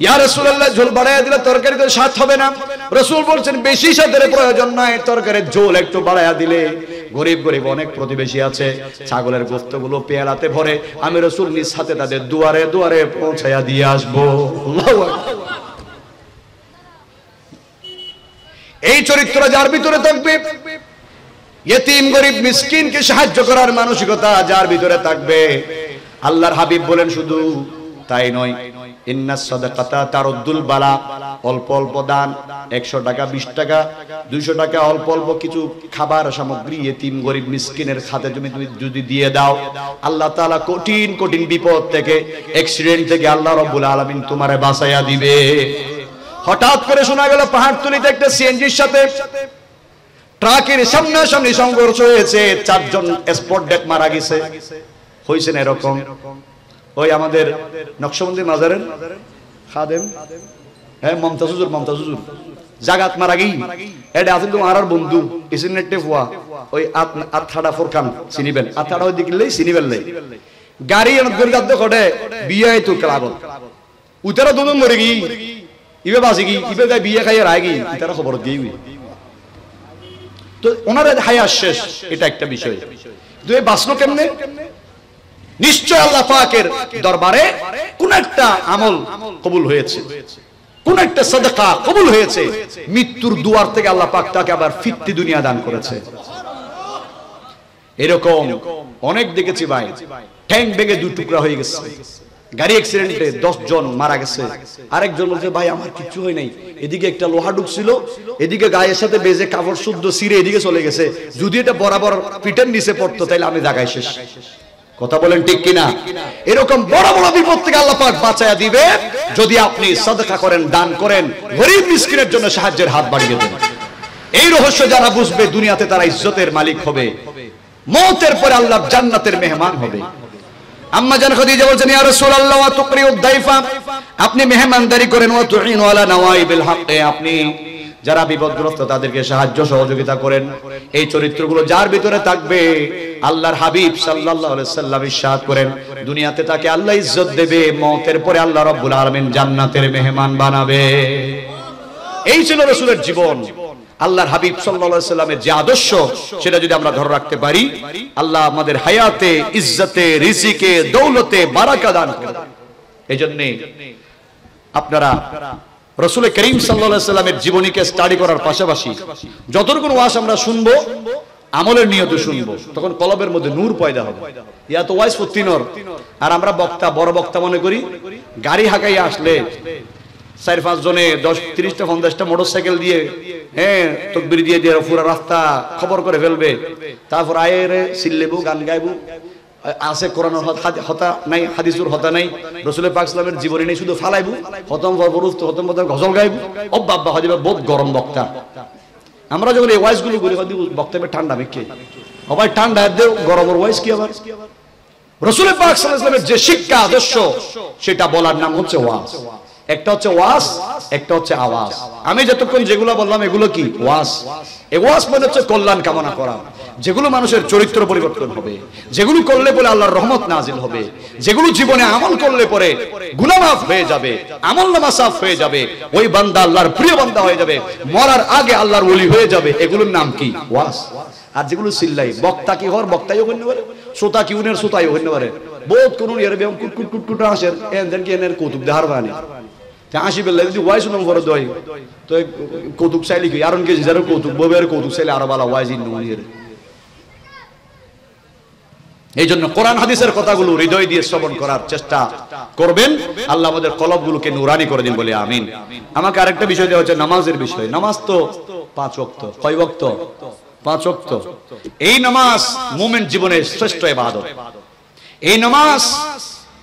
ইয়া রাসূলুল্লাহ, ঝোল বাড়ায়া দিলে তরকারিতে স্বাদ হবে না। রাসূল বলছেন বেশি স্বাদের প্রয়োজন নাই, তরকারির ঝোল একটু বাড়ায়া দিলে। গরিব গরিব অনেক প্রতিবেশী আছে, ছাগলের গোশতগুলো পেয়ালাতে ভরে আমি রাসূল নিজ হাতে তাদের দুয়ারে দুয়ারে পৌঁছায়া দিয়ে আসবো। আল্লাহু আকবার। এই চরিত্র যার ভিতরে থাকবে, ইতিম গরিব মিসকিনকে সাহায্য করার মানসিকতা যার ভিতরে থাকবে, আল্লাহর হাবিব বলেন শুধু তাই নয়, ইন্নাস সাদাকাতা তারুদ্দুল বালা, অল্প অল্প দান, 100 টাকা 20 টাকা 200 টাকা অল্প অল্প কিছু খাবার সামগ্রী ইতিম গরিব মিসকিনের খাতে তুমি যদি দিয়ে দাও, আল্লাহ তাআলা কঠিন কঠিন বিপদ থেকে, অ্যাক্সিডেন্ট থেকে আল্লাহ রাব্বুল আলামিন তোমারে বাঁচাইয়া দিবে। হঠাৎ করে শোনা গেল পাহাড়তলিতে একটা সিএনজির সাথে ট্রাকের সামনাসামনি সংঘর্ষ হয়েছে, 4 জন স্পট ডেথ মারা গেছে। হইছে না এরকম? ওই আমাদের নকশবন্দি মাজারের খাদেম, হ্যাঁ মমতাজ হুজুর জাগাত মারা গই, এটা আছে তোমার আর বন্ধু ইসিনেটে ফুয়া, ওই আথাড়া ফোরকান চিনিবেন, আথাড়া ওই দিকলেই চিনিবেন লাই গাড়ি এনদর গাদ্দ করে বিয়ে তো ক্লাবল উতারা দুজন মরে গই, ইবে বাসি কি ইবে গায় বিয়ে খাইয়ে রায় গই, তারা খবর দিই। তো ওনার হায়াত শেষ, এটা একটা বিষয়। দুই বাসলো কেমনে? নিশ্চয় আল্লাহ পাকের দরবারে কোন একটা আমল কবুল হয়েছে, কোন একটা সাদাকা কবুল হয়েছে, মৃত্যুর দুয়ার থেকে আল্লাহ পাক তাকে আবার ফিরতি দুনিয়া দান করেছে। এরকম অনেক দেখেছি ভাই, ট্যাঙ্ক ভেঙে 2 টুকরা হয়ে গেছে, গাড়ি অ্যাক্সিডেন্টে 10 জন মারা গেছে। আরেকজন বলছে ভাই আমার কিছু হয় নাই, এদিকে একটা লোহা ঢুকছিল, এদিকে গায়ের সাথে বেজে কাপড় শুদ্ধ ছিঁড়ে এদিকে চলে গেছে, যদি এটা বরাবর পিঠের নিচে পড়তো তাহলে আমি জায়গায় শেষ। কথা বলেন ঠিক কিনা? এরকম বড় বড় বিপদ থেকে আল্লাহ পাক বাঁচায়া দিবে যদি আপনি সাদকা করেন, দান করেন, গরীব মিসকিনের জন্য সাহায্যের হাত বাড়িয়ে দেন। এই রহস্য যারা বুঝবে দুনিয়াতে তারা ইজ্জতের মালিক হবে, মওতের পরে আল্লাহর জান্নাতের মেহমান হবে। আম্মা জান খাদিজা বলেন ইয়া রাসূলুল্লাহ ওয়া তুকরিউদ দাইফা, আপনি মেহমানদারি করেন, ওয়া তুইনু আলা নওয়াইবিল হক, আপনি যারা বিপদগ্রস্ত তাদেরকে সাহায্য সহযোগিতা করেন। এই চরিত্রগুলো যার ভিতরে থাকবে, আল্লাহর হাবিব সাল্লাল্লাহু আলাইহি সাল্লাম ইরশাদ করেন দুনিয়াতে তাকে আল্লাহ ইজ্জত দেবে, মওতের পরে আল্লাহ রাব্বুল আলামিন জান্নাতের মেহমান বানাবে। এই ছিল রাসূলের জীবন। আল্লাহর হাবিব সাল্লাল্লাহু আলাইহি সাল্লামের যে আদর্শ, সেটা যদি আমরা ধরে রাখতে পারি, আল্লাহ আমাদের হায়াতে, ইজ্জতে, রিজিকে, দৌলতে বারাকা দান করবেন। এজন্য আপনারা রাসূল করিম সাল্লাল্লাহু আলাইহি সাল্লামের জীবনীকে স্টাডি করার পাশাপাশি যতটুকু ওয়াজ আমরা শুনবো, আমলের নিয়তে শুনবো, তখন কলবের মধ্যে নূর পয়দা হবে। ইয়া তো ওয়াজ ফতিনর, আর আমরা বক্তা, বড় বক্তা মনে করি, গাড়ি হাঁকাইয়া আসলে 4-5 জনে 10-30টা 50টা মোটরসাইকেল দিয়ে, হ্যাঁ তাকবীর দিয়ে দিয়ে পুরো রাস্তা খবর করে ফেলবে, তারপর আয়েরে সিল্লেবু, গান গাইবু, আছে কোরআনের হতা নাই, হাদিসের হতা নাই, রাসূল পাক সাল্লাল্লাহু আলাইহি জীবনী নেই, শুধু ফালাইবু, খতম ফরফরুজ খতম খতম গজল গাইবু, অব্বা আব্বা হদিবা বহুত গরম বক্তা। আমরা যখন এই ওয়াইজগুলো করি হদি বক্তব্যে ঠান্ডা মেকে সবাই ঠান্ডা দেও, গরমের ওয়াইজ কি আবার? রাসূল পাক সাল্লাল্লাহু আলাইহি ওয়াসাল্লামের যে শিক্ষা আদর্শ, সেটা বলার নাম হচ্ছে ওয়াজ। একটা হচ্ছে ওয়াজ, একটা হচ্ছে আওয়াজ। আমি যতক্ষণ যেগুলো বললাম এগুলো কি ওয়াজ। এই ওয়াজ মানে হচ্ছে কল্যাণ কামনা করা, যেগুলো মানুষের চরিত্র পরিবর্তন হবে, যেগুলো করলে পরে আল্লাহর রহমত নাজিল হবে, যেগুলো জীবনে আমল করলে পরে গুনাহ মাফ হয়ে যাবে, আমলনামা সাফ হয়ে যাবে, ওই বান্দা আল্লাহর প্রিয় বান্দা হয়ে যাবে, মরার আগে আল্লাহর ওলি হয়ে যাবে। এগুলোর নাম কি? ওয়াজ। আর যেগুলো চিল্লাই, বক্তা কি হর বক্তাইও হইতে পারে, শ্রোতা কি উনের শ্রোতাইও হইতে পারে, বহুত কোন এর বেম কুট কুট কুট কুট আসের এন্ডেন কি এনের কৌতুক দেহার বানি আসি বেলা যদি ওয়াইজ নাম করে দই তো কৌতুক চাইলি কি আর কে যারা কৌতুক ববের কৌতুক চাইলে আরো ভালো ওয়াইজ ইন। এই জন্য কোরআন হাদিসের কথাগুলো হৃদয় দিয়ে শ্রবণ করার চেষ্টা করবেন। আল্লাহ আমাদের কলবগুলোকে নুরানি করে দিন বলে আমিন। আমাকে আরেকটা বিষয় দেওয়া হচ্ছে নামাজের বিষয়। নামাজ তো 5 ওয়াক্ত। কয় ওয়াক্ত? 5 ওয়াক্ত। এই নামাজ মুমিন জীবনের শ্রেষ্ঠ ইবাদত। এই নামাজ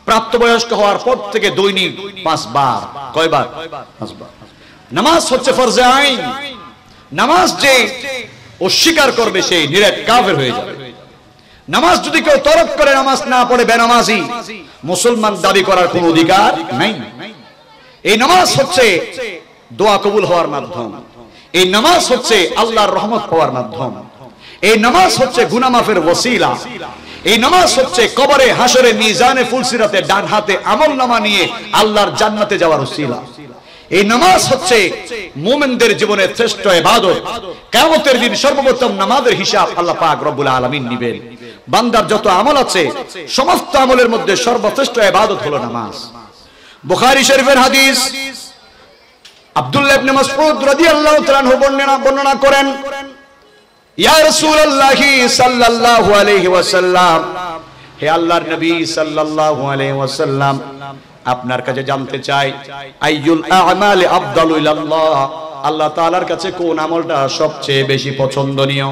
প্রাপ্তবয়স্ক হওয়ার পর থেকে দৈনিক 5 বার। কয়বার? 5 বার। নামাজ হচ্ছে ফরজে আইন। নামাজ যে অস্বীকার করবে সেই নিরেট কাফের হয়ে যাবে। নামাজ যদি কেউ তরক করে, নামাজ না পড়ে বেনামাজি, মুসলমান দাবি করার কোনো অধিকার নাই। এই নামাজ হচ্ছে দোয়া কবুল হওয়ার মাধ্যম, এই নামাজ হচ্ছে আল্লাহর রহমত পাওয়ার মাধ্যম, এই নামাজ হচ্ছে গুনাহ মাফের ওসিলা, এই নামাজ হচ্ছে কবরে হাসরে মিজানে ফুলসিরাতে ডান হাতে আমলনামা নিয়ে আল্লাহর জান্নাতে যাওয়ার ওসিলা। এই নামাজ হচ্ছে মুমিনদের জীবনের শ্রেষ্ঠ ইবাদত। কিয়ামতের দিন সর্বপ্রথম নামাজের হিসাব আল্লাহ পাক রব্বুল আলামিন নেবেন। বান্দার যত আমল আছে সমস্ত আমলের মধ্যে সর্বশ্রেষ্ঠ ইবাদত হলো নামাজ। বুখারী শরীফের হাদিস, আব্দুল্লাহ ইবনে মাসউদ রাদিয়াল্লাহু তাআলা আনহু বর্ণনা করেন, ইয়া রাসূলুল্লাহ সাল্লাল্লাহু আলাইহি ওয়াসাল্লাম, হে আল্লাহর নবী সাল্লাল্লাহু আলাইহি ওয়াসাল্লাম, আপনার কাছে জানতে চাই, আইয়ুল আ'মালি আফদালু ইলাল্লাহ, আল্লাহ তাআলার কাছে কোন আমলটা সবচেয়ে বেশি পছন্দনীয়,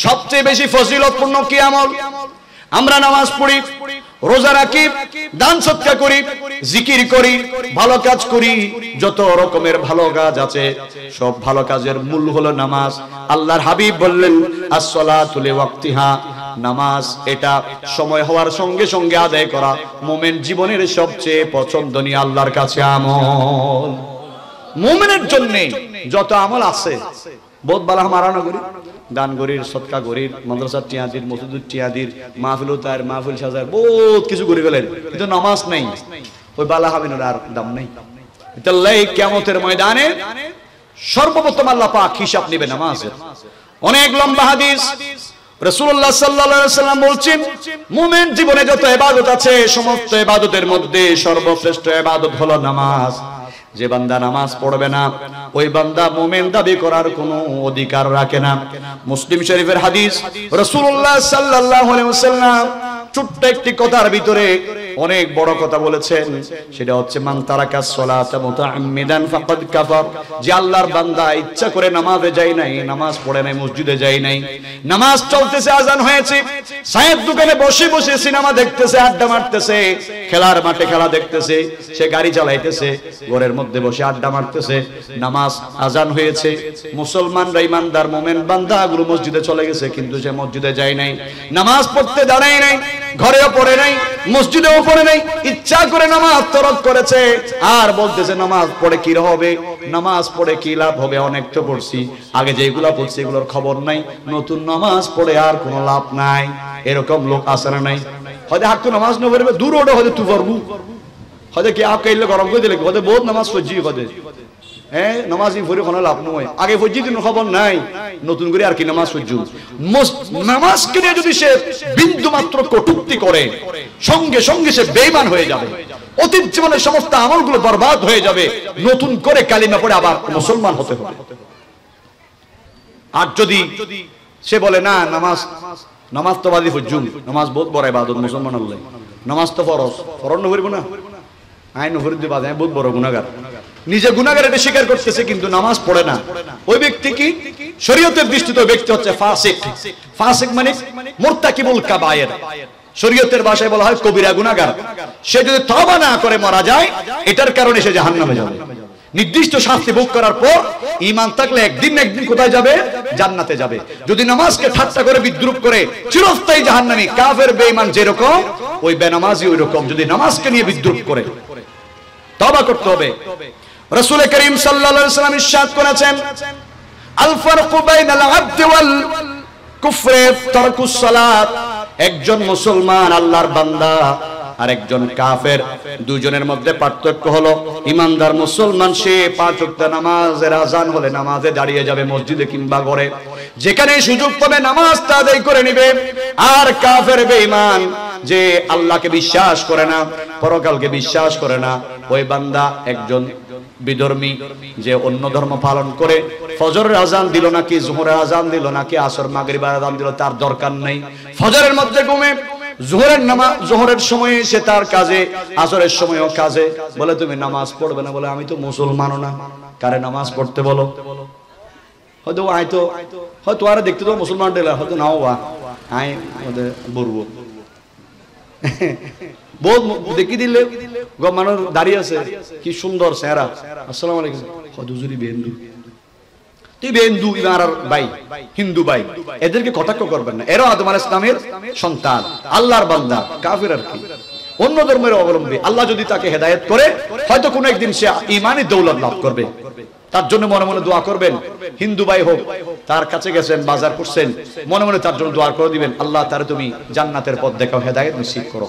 সবচেয়ে বেশি ফজিলতপূর্ণ কি আমল? আমরা নামাজ পড়ি, রোজা রাখি, দান সদকা করি, জিকির করি, ভালো কাজ করি, যত রকমের ভালো কাজ আছে সব ভালো কাজের মূল হলো নামাজ। আল্লাহর হাবিব বললেন, as-salatu li waqtiha, নামাজ এটা সময় হওয়ার সঙ্গে সঙ্গে আদায় করা মুমিন জীবনের সবচেয়ে পছন্দনীয় আল্লাহর কাছে আমল। মুমিনের জন্য যত আমল আছে বহুত বালা মারানো করি, দান করির, সদকা করির, মাদ্রাসা টিয়াদির, মসজিদ টিয়াদির, মাহফিল উতার, মাহফিল সাজার, বহুত কিছু করে গেলেন, কিন্তু নামাজ নাই, ওই বালা হাবিনের আর দাম নাই। তাহলে কিয়ামতের ময়দানে সর্বপ্রথম আল্লাহ পাক হিসাব নেবে নামাজের। অনেক লম্বা হাদিস, রাসূলুল্লাহ সাল্লাল্লাহু আলাইহি ওয়াসাল্লাম বলছেন, মুমিন জীবনে যত ইবাদত আছে সমস্ত ইবাদতের মধ্যে সর্বশ্রেষ্ঠ ইবাদত হলো নামাজ। যে বান্দা নামাজ পড়বে না ওই বান্দা মুমিন দাবি করার কোনো অধিকার রাখে না। মুসলিম শরীফের হাদিস, রাসূলুল্লাহ সাল্লাল্লাহু আলাইহি ওয়াসাল্লাম ছোট্ট একটি কথার ভিতরে অনেক বড় কথা বলেছেন, সেটা হচ্ছে মান তারাকাস সালাতা মুতাআম্মিদান ফাকাদ কাফার, যে আল্লাহর বান্দা ইচ্ছা করে নামাজে যায় নাই, নামাজ পড়ে নাই, মসজিদে যায় নাই, নামাজ চলতেছে, আজান হয়েছে, চায়ের দোকানে বসে বসে সিনেমা দেখতেছে, আড্ডা মারতেছে, খেলার মাঠে খেলা দেখতেছে, সে গাড়ি চালাইতেছে, ঘরের মধ্যে বসে আড্ডা মারতেছে, নামাজ আজান হয়েছে, মুসলমানরা ইমানদার মুমিন বান্দাগুলো মসজিদে চলে গেছে, কিন্তু সে মসজিদে যায় নাই, নামাজ পড়তে দাঁড়ায় নাই, ঘরেও পড়ে নাই, মসজিদেও পড়ে নাই, ইচ্ছা করে নামাজ তরক করেছে, আর বলতেছে নামাজ পড়ে কি হবে, নামাজ পড়ে কি লাভ হবে, অনেক তো পড়ছি, আগে যেগুলা পড়ছি এগুলোর খবর নাই, নতুন নামাজ পড়ে আর কোনো লাভ নাই। এরকম লোক আছে না নাই? হয়তো হাক্কু নামাজ না পড়বে, দূর ওটা হয়তো তুই পারবো, হয়তো কি আপ কাইলে গরম করে দিলে, হয়তো বহুত নামাজ পড়ছি, হয়তো হ্যাঁ নামাজই পড়ে কোনো লাভ নয়, আগে পড়ছি কোনো খবর নাই, নতুন করে আর কি নামাজ পড়ছু। নামাজকে নিয়ে যদি সে বিন্দু মাত্র কটূক্তি করে সঙ্গে সঙ্গে সে বেঈমান হয়ে যাবে, অতীত জীবনের সমস্ত আমলগুলো বরবাদ হয়ে যাবে, নতুন করে কালিমা পড়ে আবার মুসলমান হতে হবে। আর যদি সে বলে না নামাজ তো বাদি ফজুম, নামাজ বহুত বড় ইবাদত, মুসলমান আল্লাহ নামাজ তো ফরজ, ফরজ না করিব না, আইন নফরিদ বাদ, আমি বহুত বড় গুনাহগার, নিজে গুনাহগার এটা স্বীকার করতেছে কিন্তু নামাজ পড়ে না, ওই ব্যক্তি কি শরীয়তের দৃষ্টিতে ওই ব্যক্তি হচ্ছে ফাসিক। ফাসিক মানে মুরতাকিবুল কাবায়ের, শরীয়তের ভাষায় বলা হয় কবিরা গুনাহগার। সে যদি তওবা না করে মারা যায় এটার কারণে সে জাহান্নামে যাবে, নির্দিষ্ট শাস্তি ভোগ করার পর ঈমান থাকলে একদিন না একদিন কোথায় যাবে? জান্নাতে যাবে। যদি নামাজকে ঠাট্টা করে বিদ্রূপ করে চিরস্থায়ী জাহান্নামী, কাফের বেঈমান যেরকম ওই বেনামাজি ওই রকম, যদি নামাজকে নিয়ে বিদ্রূপ করে তওবা করতে হবে। রাসূল করিম সাল্লাল্লাহু আলাইহি ওয়াসাল্লাম ইরশাদ করেছেন, আল ফারকু বাইনাল আবদি ওয়াল কুফরি তারকুস সালাত, একজন মুসলমান আল্লাহর বান্দা আর একজন কাফের, দুজনের মধ্যে পার্থক্য হলো ইমানদার মুসলমান সে 5 ওয়াক্ত নামাজের আজান হলে নামাজে দাঁড়িয়ে যাবে, মসজিদে কিংবা ঘরে, যেখানে সুযোগ পাবে নামাজটা আদায় করে নেবে। আর কাফের বেঈমান যে আল্লাহকে বিশ্বাস করে না, পরকালকে বিশ্বাস করে না, ওই বান্দা একজন বিধর্মী যে অন্য ধর্ম পালন করে, ফজরের আজান দিল নাকি জোহরের আজান দিল নাকি আসর মাগরিবের আজান দিল তার দরকার নেই, ফজরের মধ্যে ঘুমে, জোহরের সময়ে সে তার কাজে, আসরের সময়ও কাজে, বলে তুমি নামাজ পড়বে না, বলে আমি তো মুসলমানও না, কারে নামাজ পড়তে বলো? হয়তো আর দেখতে তো মুসলমান ডেলার হয়তো নাও বা আই বলবো বহুত দেখি দিলে মানুষ দাঁড়িয়ে আছে, কি সুন্দর চেহারা, আসসালামু আলাইকুম, হুজুরি বেন্দু, হিন্দু ইমারার ভাই, হিন্দু ভাই, এদেরকে কটাক্ষ করবেন না, এরা আদম আলাইহিস সালামের সন্তান, আল্লাহর বান্দা, কাফির আর কি, অন্য ধর্মের অবলম্বী। আল্লাহ যদি তাকে হেদায়েত করে, হয়তো কোনো একদিন সে ঈমানি দৌলত লাভ করবে, তার জন্য মনে মনে দোয়া করবেন। হিন্দু ভাই হোক, তার কাছে গেছেন, বাজার করছেন, মনে মনে তার জন্য দোয়া করে দিবেন, আল্লাহ তারে তুমি জান্নাতের পথ দেখাও, হেদায়েত নসিব করো।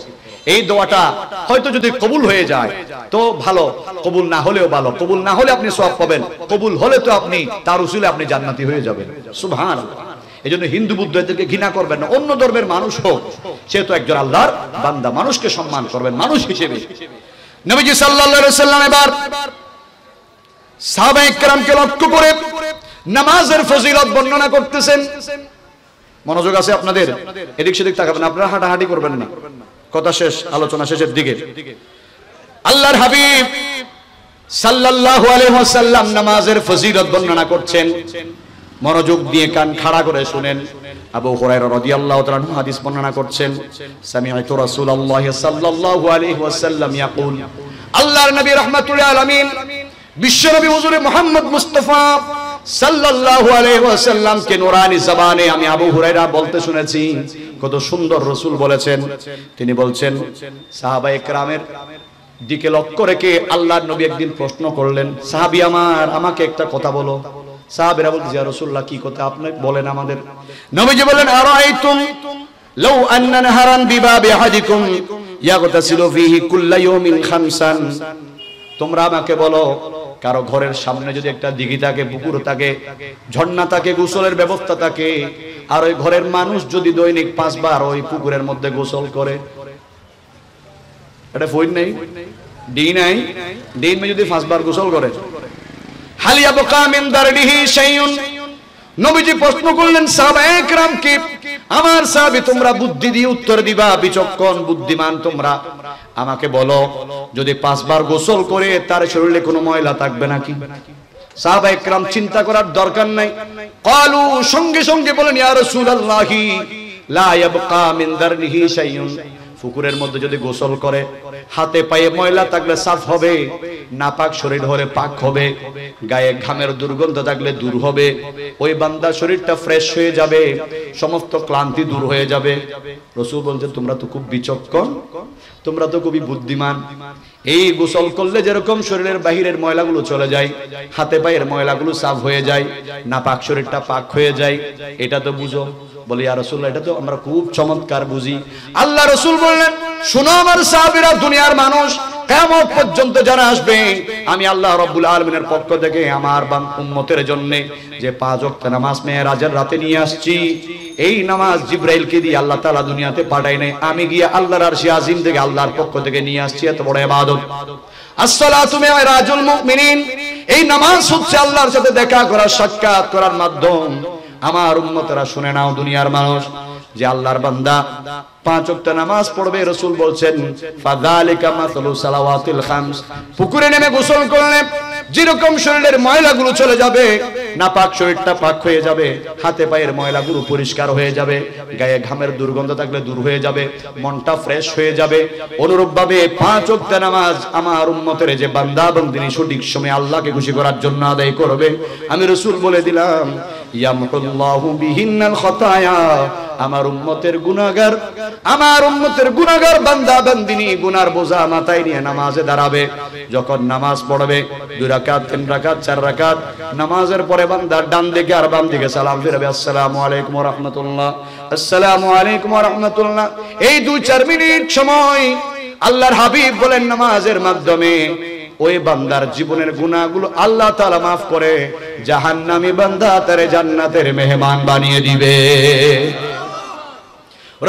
এই দোয়াটা হয়তো যদি কবুল হয়ে যায় তো ভালো, কবুল না হলেও ভালো, কবুল না হলে আপনি সওয়াব পাবেন, কবুল হলে তো আপনি তার উসিলে আপনি জান্নাতি হয়ে যাবেন। সুবহানাল্লাহ। এজন্য হিন্দু বুদ্ধ এদেরকে ঘৃণা করবেন না, অন্য ধর্মের মানুষ হোক, সে তো একজন আল্লাহর বান্দা, মানুষকে সম্মান করবেন মানুষ হিসেবে। নবীজি সাল্লাল্লাহু আলাইহি ওয়াসাল্লাম এবার সাহাবায়ে কেরামকে লক্ষ্য করে নামাজের ফজিলত বর্ণনা করতেছেন। মনোযোগ আছে আপনাদের, এদিক সেদিক তাকাবেন, আপনারা হাঁটাহাঁটি করবেন না, কথা শেষ, আলোচনা শেষের দিকে। আল্লাহর হাবিব সাল্লাল্লাহু আলাইহি ওয়াসাল্লাম নামাজের ফজিলত বর্ণনা করছেন, মনোযোগ দিয়ে কান খাড়া করে শুনেন। আবু হুরায়রা রাদিয়াল্লাহু তাআলা আনহু হাদিস বর্ণনা করছেন, সামিআতু রাসূলুল্লাহ সাল্লাল্লাহু আলাইহি ওয়াসাল্লাম ইয়াকুল, আল্লাহর নবী রাহমাতুল আলামিন বিশ্বনবী হুজুর মুহাম্মদ মুস্তাফা সাল্লাল্লাহু আলাইহি ওয়াসাল্লাম কে নূরানি জবানে আমি আবু হুরায়রা বলতে শুনেছি। কত সুন্দর রাসূল বলেছেন। তিনি বলছেন, সাহাবায়ে কেরামের দিকে লক্ষ্য রেখে আল্লাহর নবী একদিন প্রশ্ন করলেন, সাহাবী আমাকে একটা কথা বলো। সাহাবীরা বলছে, ইয়া রাসূলুল্লাহ কি কথা, আপনি বলেন আমাদের। নবীজি বলেন, আরাইতুম লাউ আন্না নাহারান বিবাবি আহাদিকুম ইয়াগতাসিলু ফীহি কুল্লা ইয়াউমিন খামসান, তোমরা আমাকে বলো, কারো ঘরের সামনে যদি একটা দিঘি থাকে, পুকুর থাকে, ঝর্ণা থাকে, গোসলের ব্যবস্থা থাকে, আর ওই ঘরের মানুষ যদি দৈনিক 5 বার ওই পুকুরের মধ্যে গোসল করে, এটা ফইন নাই, ডি নাই, দিন মে যদি 5 বার গোসল করে, হাল ইয়াবকা মিন দারবিহি শাইউন। নবীজি প্রশ্ন করলেন সাহাবায়ে কেরামকে, আমার সাহাবী তোমরা বুদ্ধি দিয়ে উত্তর দিবা, বিচক্ষণ বুদ্ধিমান তোমরা, আমাকে বলো যদি 5 বার গোসল করে তার শরীরে কোনো ময়লা থাকবে নাকি? সাহাবায়ে কেরাম চিন্তা করার দরকার নাই, ক্বালু সঙ্গে সঙ্গে বলেন, ইয়া রাসূলুল্লাহি লা ইয়াবকা মিন দারবিহি শাইউন, পুকুরের মধ্যে যদি গোসল করে হাতে পায়ে ময়লা থাকলে সাফ হবে, নাপাক শরীর হলে পাক হবে, গায়ে ঘামের দুর্গন্ধ থাকলে দূর হবে, ওই বান্দার শরীরটা ফ্রেশ হয়ে যাবে, সমস্ত ক্লান্তি দূর হয়ে যাবে। রাসূল বলছেন, তোমরা তো খুব বিচক্ষণ, তোমরা তো খুবই বুদ্ধিমান। এই গোসল করলে যেরকম শরীরের বাহিরের ময়লাগুলো চলে যায়, হাতে পায়ের ময়লাগুলো সাফ হয়ে যায়, নাপাক শরীরটা পাক হয়ে যায়, এটা তো বুঝো। বলি, ইয়া রাসূলুল্লাহ এটা তো আমরা খুব চমৎকার বুঝি। আল্লাহ রাসূল বললেন, শুনো আমার সাহাবীরা, দুনিয়ার মানুষ কিয়ামত পর্যন্ত যারা আসবে, আমি আল্লাহ রাব্বুল আলামিনের পক্ষ থেকে আমার উম্মতের জন্য যে 5 ওয়াক্ত নামাজ মেরাজের রাতে নিয়ে আসছি, এই নামাজ জিবরাইলকে দিয়ে আল্লাহ তাআলা দুনিয়াতে পাঠায় নাই, আমি গিয়ে আল্লাহর আরশে আজিম থেকে আল্লাহর পক্ষ থেকে নিয়ে আসছি। এত বড় ইবাদত আসসালাতু মিরাজুল মুমিনিন, এই নামাজ হচ্ছে আল্লাহর সাথে দেখা করার, সাক্ষাৎ করার মাধ্যম। আমার উম্মতেরা শুনে নাও, দুনিয়ার মানুষ, যে আল্লাহর বান্দা 5 ওয়াক্ত নামাজ পড়বে, রাসূল বলছেন, ফাযালিকা মাসালু সালাওয়াতিল খামস, পুকুরে নেমে গোসল করলে যেরকম শরীরের ময়লাগুলো চলে যাবে, নাপাক শরীরটা পাক হয়ে যাবে, হাতে পায়ের ময়লাগুলো পরিষ্কার হয়ে যাবে, গায়ে ঘামের দুর্গন্ধ থাকলে দূর হয়ে যাবে, মনটা ফ্রেশ হয়ে যাবে। অনুরূপভাবে 5 ওয়াক্ত নামাজ আমার উম্মতের যে বান্দা বান্দিনী সঠিক সময়ে আল্লাহকে খুশি করার জন্য আদায় করবে, আমি রাসূল বলে দিলাম, ইয়ামহুল্লাহু বিহিন্নাল খাতায়া, আমার উম্মতের গুনাহগার বান্দা বান্দিনী গুনার বোঝা মাথায় নিয়ে নামাজে দাঁড়াবে। যখন নামাজ পড়বে 2 রাকাত 3 রাকাত 4 রাকাত, নামাজের পরে বান্দা ডান দিকে আর বাম দিকে সালাম ফিরাবে, আসসালামু আলাইকুম ওয়া রাহমাতুল্লাহ, আসসালামু আলাইকুম ওয়া রাহমাতুল্লাহ। এই 2-4 মিনিট সময় আল্লাহর হাবিব বলেন, নামাজের মাধ্যমে ওই বান্দার জীবনের গুনাহগুলো আল্লাহ তাআলা maaf করে জাহান্নামী বান্দা তারে জান্নাতের মেহমান বানিয়ে দিবে।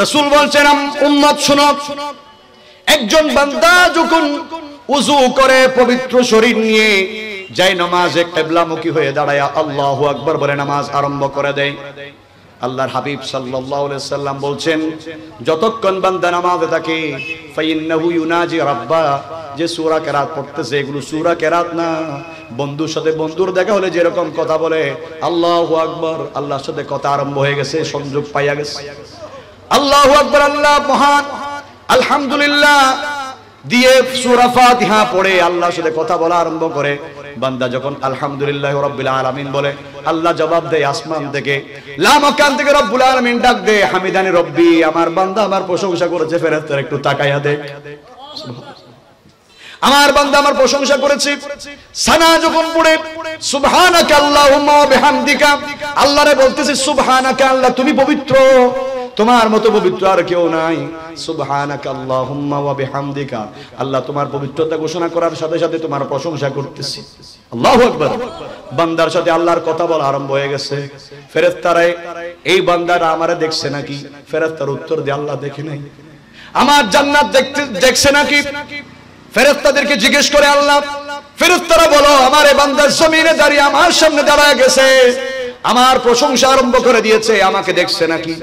রাসূল বলছেন, উম্মত শুনো, একজন বান্দা যখন ওযু করে পবিত্র শরীর নিয়ে যায় নামাজে কিবলামুখী হয়ে দাঁড়ায় আল্লাহু আকবার বলে নামাজ আরম্ভ করে দেয়, আল্লাহর হাবিব সাল্লাল্লাহু আলাইহি সাল্লাম বলছেন, যতক্ষণ বান্দা নামাজে থাকে ফাইন্নাহু ইউনাজি রাব্বা, যে সূরা কেরাত পড়তেছে এগুলো সূরা কেরাত না, বন্ধুর সাথে বন্ধুর দেখা হলে যেরকম কথা বলে আল্লাহু আকবার, আল্লাহর সাথে কথা আরম্ভ হয়ে গেছে, সংযোগ পাইয়া গেছে। আল্লাহু আকবার, আল্লাহ মহান, আলহামদুলিল্লাহ দিয়ে সূরা ফাতিহা পড়ে আল্লাহর সাথে কথা বলা আরম্ভ করে। বান্দা যখন আলহামদুলিল্লাহি রাব্বিল আলামিন বলে, আল্লাহ জবাব দেয় আসমান থেকে, লা মাকান থেকে রব্বুল আলামিন ডাক দেয়, হামিদানি রব্বি, আমার বান্দা আমার প্রশংসা করেছে। ফেরেশতারা একটু তাকায়া দেখ, আমার বান্দা আমার প্রশংসা করেছে। সানা যখন পড়ে সুবহানাকা আল্লাহুম্মা ওয়া বিহামদিকা, আল্লাহরে বলতেছে সুবহানাকা, আল্লাহ তুমি পবিত্র, তোমার মতো পবিত্র আর কেউ নাই। সুবহানাকা আল্লাহুম্মা ওয়া বিহামদিকা, আল্লাহ তোমার পবিত্রতা ঘোষণা করার সাথে সাথে তোমার প্রশংসা করতেছি। আল্লাহু আকবার। বান্দার সাথে আল্লাহর কথা বলা আরম্ভ হয়ে গেছে। ফেরেশতারা এই বান্দারা আমারে দেখছে নাকি? ফেরেশতার উত্তর দিয়ে আল্লাহ দেখে নাই। আমার জান্নাত দেখছে নাকি? ফেরেশতাদেরকে জিজ্ঞেস করে আল্লাহ, ফেরেশতারা বলো আমার এই বান্দা জমিনে দাঁড়িয়ে আমার সামনে দাঁড়ায় গেছে, আমার প্রশংসা আরম্ভ করে দিয়েছে, আমাকে দেখছে নাকি?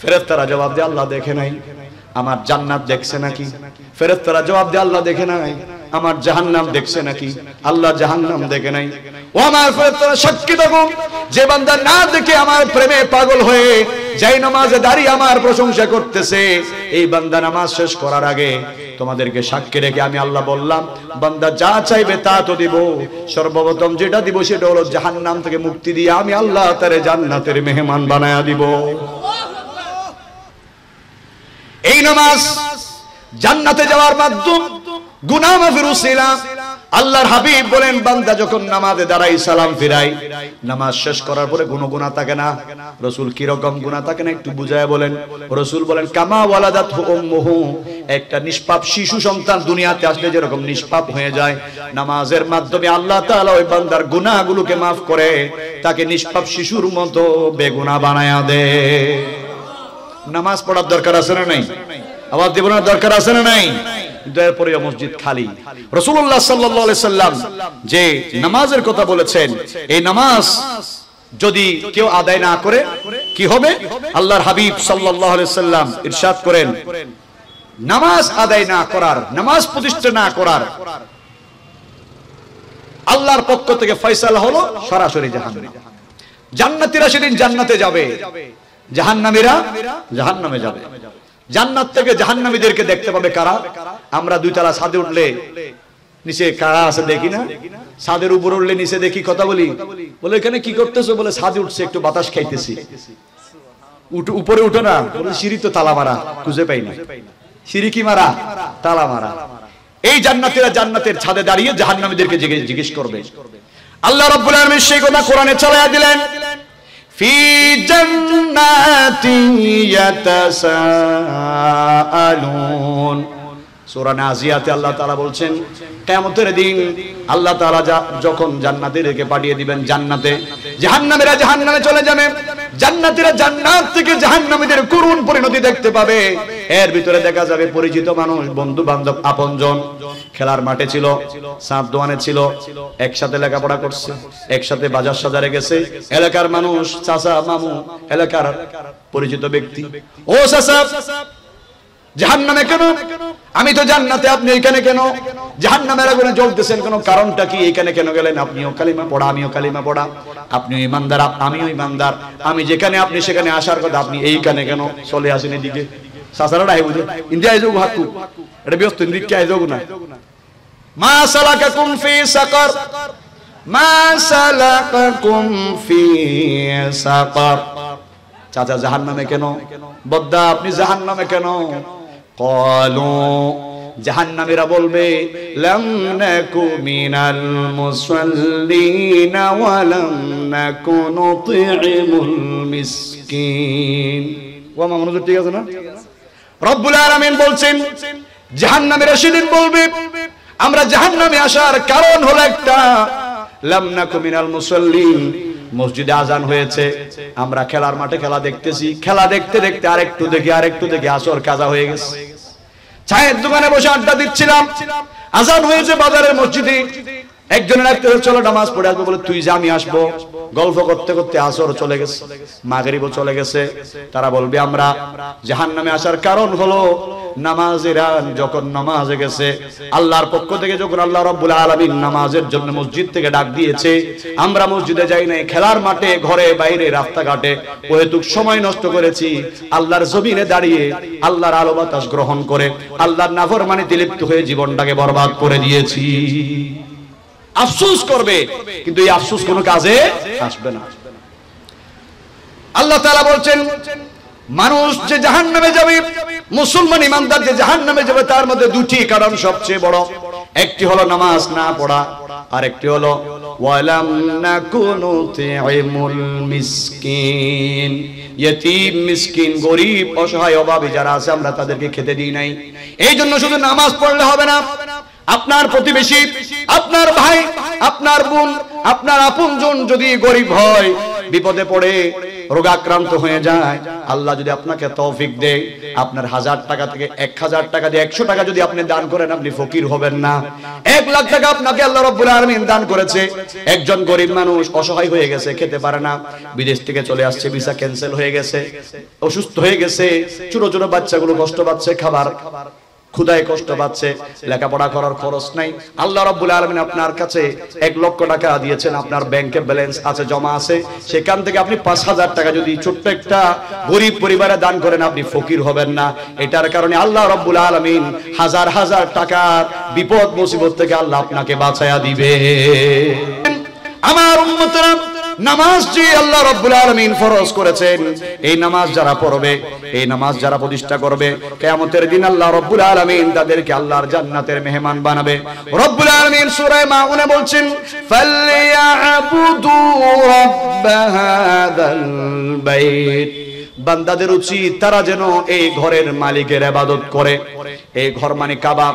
ফেরেশতারা জবাব দেয় আল্লাহ দেখে নাই। আমার জান্নাত দেখছে নাকি? ফেরেশতারা জবাব দেয় আল্লাহ দেখে নাই। আমার জাহান্নাম দেখছে নাকি? আল্লাহ জাহান্নাম দেখে নাই। ও আমার ফেরেশতারা সাক্ষী থাকো, যে বান্দা না দেখে আমার প্রেমে পাগল হয়ে যাই নামাজে দাঁড়িয়ে আমার প্রশংসা করতেছে, এই বান্দা নামাজ শেষ করার আগে তোমাদেরকে সাক্ষী রেখে আমি আল্লাহ বললাম, বান্দা যা চাইবে তা তো দিব। সর্বপ্রথম যেটা দিব সেটা হলো জাহান্নাম থেকে মুক্তি দিয়ে আমি আল্লাহ তারে জান্নাতের মেহমান বানায়া দিব। এই নামাজ জান্নাতে যাওয়ার মাধ্যম, গুনাহ মাফের উসিলা। আল্লাহর হাবিব বলেন বান্দা যখন নামাজে দাঁড়াই সালাম ফিরাই, নামাজ শেষ করার পরে কোনো গুনাহ থাকে না। রাসূল কি রকম গুনাহ থাকে না একটু বুঝায় বলেন। রাসূল বলেন কামা ওয়ালাদাতহু উম্মুহু, একটা নিষ্পাপ শিশু সন্তান দুনিয়াতে আসলে যেরকম নিষ্পাপ হয়ে যায়, নামাজের মাধ্যমে আল্লাহ তাআলা ওই বান্দার গুনাহগুলোকে maaf করে তাকে নিষ্পাপ শিশুর মতো বেগুনাহ বানায়া দেয়। নামাজ পড়ার দরকার আছে না নাই? আবার জীবনের দরকার আছে না নাই? এরপরে মসজিদ খালি। রাসূলুল্লাহ সাল্লাল্লাহু আলাইহি সাল্লাম যে নামাজের কথা বলেছেন, এই নামাজ যদি কেউ আদায় না করে কি হবে? আল্লাহর হাবিব সাল্লাল্লাহু আলাইহি সাল্লাম ইরশাদ করেন, নামাজ আদায় না করার, নামাজ প্রতিষ্ঠা না করার আল্লাহর পক্ষ থেকে ফয়সালা হলো সরাসরি জাহান্নাম। জান্নাতীরা সেদিন জান্নাতে যাবে, জাহান্নামীরা জাহান্নামে যাবে। জান্নাত থেকে জাহান্নামীদেরকে দেখতে পাবে কারা? আমরা দুই তলা ছাদে উঠলে নিচে কারা আছে দেখি না? ছাদের উপর উঠলে নিচে দেখি, কথা বলি, বলে এখানে কি করতেছো? বলে ছাদে উঠছে একটু বাতাস খাইতেছি। উপরে উঠো না, বলে সিঁড়ি তো তালা মারা, খুঁজে পাই না। সিঁড়ি কি মারা? তালা মারা। এই জান্নাতীরা জান্নাতের ছাদে দাঁড়িয়ে জাহান্নামীদেরকে জিজ্ঞেস করবে। আল্লাহ রাব্বুল আলামিন সেই কথা কোরআনে চালায়া দিলেন, ফি জান্নাতি ইয়াতাসাআলুন। সূরা নাজিয়াতে আল্লাহ তাআলা বলছেন কিয়ামতের দিন আল্লাহ তাআলা যখন জান্নাতীদেরকে পাঠিয়ে দিবেন জান্নাতে, জাহান্নামীরা জাহান্নামে চলে যাবে, জান্নাতীরা জান্নাত থেকে জাহান্নামীদের করুণ পরিণতি দেখতে পাবে। এর ভিতরে দেখা যাবে পরিচিত মানুষ, বন্ধু বান্ধব, আপনজন খেলার মাঠে ছিল, সাত দোয়ানে ছিল, একসাথে লেখাপড়া করছে, একসাথে বাজার সাজারে গেছে, এলাকার মানুষ, চাচা মামু, এলাকার পরিচিত ব্যক্তি, ও চাচা জাহান্নামে কেন? আমি তো জান্নাতে, আপনি এখানে কেন? জাহান্নামের আগুনে জ্বলতেছেন কেন? কারণটা কি? এখানে কেন গেলেন? আপনিও কালিমা পড়া, আমিও কালিমা পড়া, আপনিও ইমানদার, আমিও ইমানদার, আমি যেখানে আপনি সেখানে আসার কথা, আপনি এইখানে কেন চলে আসেন এদিকে? চাচারা ডাই বুঝে ইন্ডিয়া যোগ হাকু, এটা ব্যস্ত ইন্দিকে যোগ না। মা সালাকাকুম ফি সাকার, মা সালাকাকুম ফি সাকার। চাচা জাহান্নামে কেন? বদ্দা আপনি জাহান্নামে কেন? ক্বালু, জাহান্নামীরা বলবে, লাম নাকু মিনাল মুসাল্লিনা ওয়া লাম নাকু নুতি'মুল মিসকিন। ওয়া মনোযোগ ঠিক আছে না? রব্বুল আলামিন বলছেন জাহান্নামীরা সেদিন বলবে, আমরা জাহান্নামে আসার কারণ হলো একটা, লাম নাকু মিনাল মুসাল্লিন, মসজিদে আজান হয়েছে, আমরা খেলার মাঠে খেলা দেখতেছি, খেলা দেখতে দেখতে আরেকটু দেখি আরেকটু দেখি আসর কাজা হয়ে গেছে, চায়ের দোকানে বসে আড্ডা দিচ্ছিলাম, আজান হয়েছে বাজারের মসজিদে, একজনের একটা চলো নামাজ পড়ে আসবো, বলে তুই যা আমি আসবো, গল্প করতে করতে আসর চলে গেছে, মাগরিবও চলে গেছে। তারা বলবে আমরা জাহান্নামে আসার কারণ হলো নামাজেরা যখন নামাজে গেছে, আল্লাহর পক্ষ থেকে যখন আল্লাহ রাব্বুল আলামিন নামাজের জন্য মসজিদ থেকে ডাক দিয়েছে, আমরা মসজিদে যাই নাই, খেলার মাঠে, ঘরে বাইরে, রাস্তাঘাটে অহেতুক সময় নষ্ট করেছি, আল্লাহর জমিনে দাঁড়িয়ে আল্লাহর আলো বাতাস গ্রহণ করে আল্লাহর নাফরমানিতে লিপ্ত হয়ে জীবনটাকে বরবাদ করে দিয়েছি। আফসোস করবে, কিন্তু এই আফসোস কোনো কাজে আসবে না। আল্লাহ তাআলা বলছেন মানুষ যে জাহান্নামে যাবে, মুসলমান ইমানদার যে জাহান্নামে যাবে, তার মধ্যে দুটি কারণ সবচেয়ে বড়। একটি হলো নামাজ না পড়া, আর একটি হলো ওয়ালাম নাকুনু তুইমুল মিসকিন, ইয়তীম মিসকিন গরীব অসহায় অভাবী যারা আছে আমরা তাদেরকে খেতে দিই নাই। এই জন্য শুধু নামাজ পড়লে হবে না, আপনার প্রতিবেশী, আপনার ভাই, আপনার বোন, আপনার আপনজন যদি গরীব হয়, বিপদে পড়ে রোগাক্রান্ত হয়ে যায়, আল্লাহ যদি আপনাকে তৌফিক দেয়, আপনার 1000 টাকা থেকে 1000 টাকা দিয়ে 100 টাকা যদি আপনি দান করেন, আপনি ফকির হবেন না। 1 লাখ টাকা আপনাকে আল্লাহ রাব্বুল আলামিন দান করেছে, একজন গরীব মানুষ অসহায় হয়ে গেছে, খেতে পারে না, বিদেশ থেকে চলে আসছে, ভিসা ক্যান্সেল হয়ে গেছে, অসুস্থ হয়ে গেছে, ছোট ছোট বাচ্চাগুলো কষ্ট পাচ্ছে, খাবার ক্ষুধায় কষ্ট পাচ্ছে, লেখাপড়া করার খরচ নাই। আল্লাহ রাব্বুল আলামিন আপনার কাছে 1 লক্ষ টাকা দিয়েছেন, আপনার ব্যাংকে ব্যালেন্স আছে, জমা আছে, সেখান থেকে আপনি 5000 টাকা যদি ছোট্ট একটা গরীব পরিবারে দান করেন, আপনি ফকির হবেন না। এটার কারণে আল্লাহ রাব্বুল আলামিন হাজার হাজার টাকার বিপদ মুসিবত থেকে আল্লাহ আপনাকে বাঁচায়া দিবে। আমার উম্মতরা, নামাজ যে আল্লাহ রাব্বুল আলামিন ফরজ করেছেন, এই নামাজ যারা পড়বে, এই নামাজ যারা প্রতিষ্ঠা করবে, কিয়ামতের দিন আল্লাহ রাব্বুল আলামিন তাদেরকে আল্লাহর জান্নাতের মেহমান বানাবে। রব্বুল আলামিন সূরা মাউনে বলছেন ফালইয়াবুদু রাব্ব হাযাল বাইত, বান্দাদের উচিত তারা যেন এই ঘরের মালিকের ইবাদত করে। এই ঘর মানে কাবা,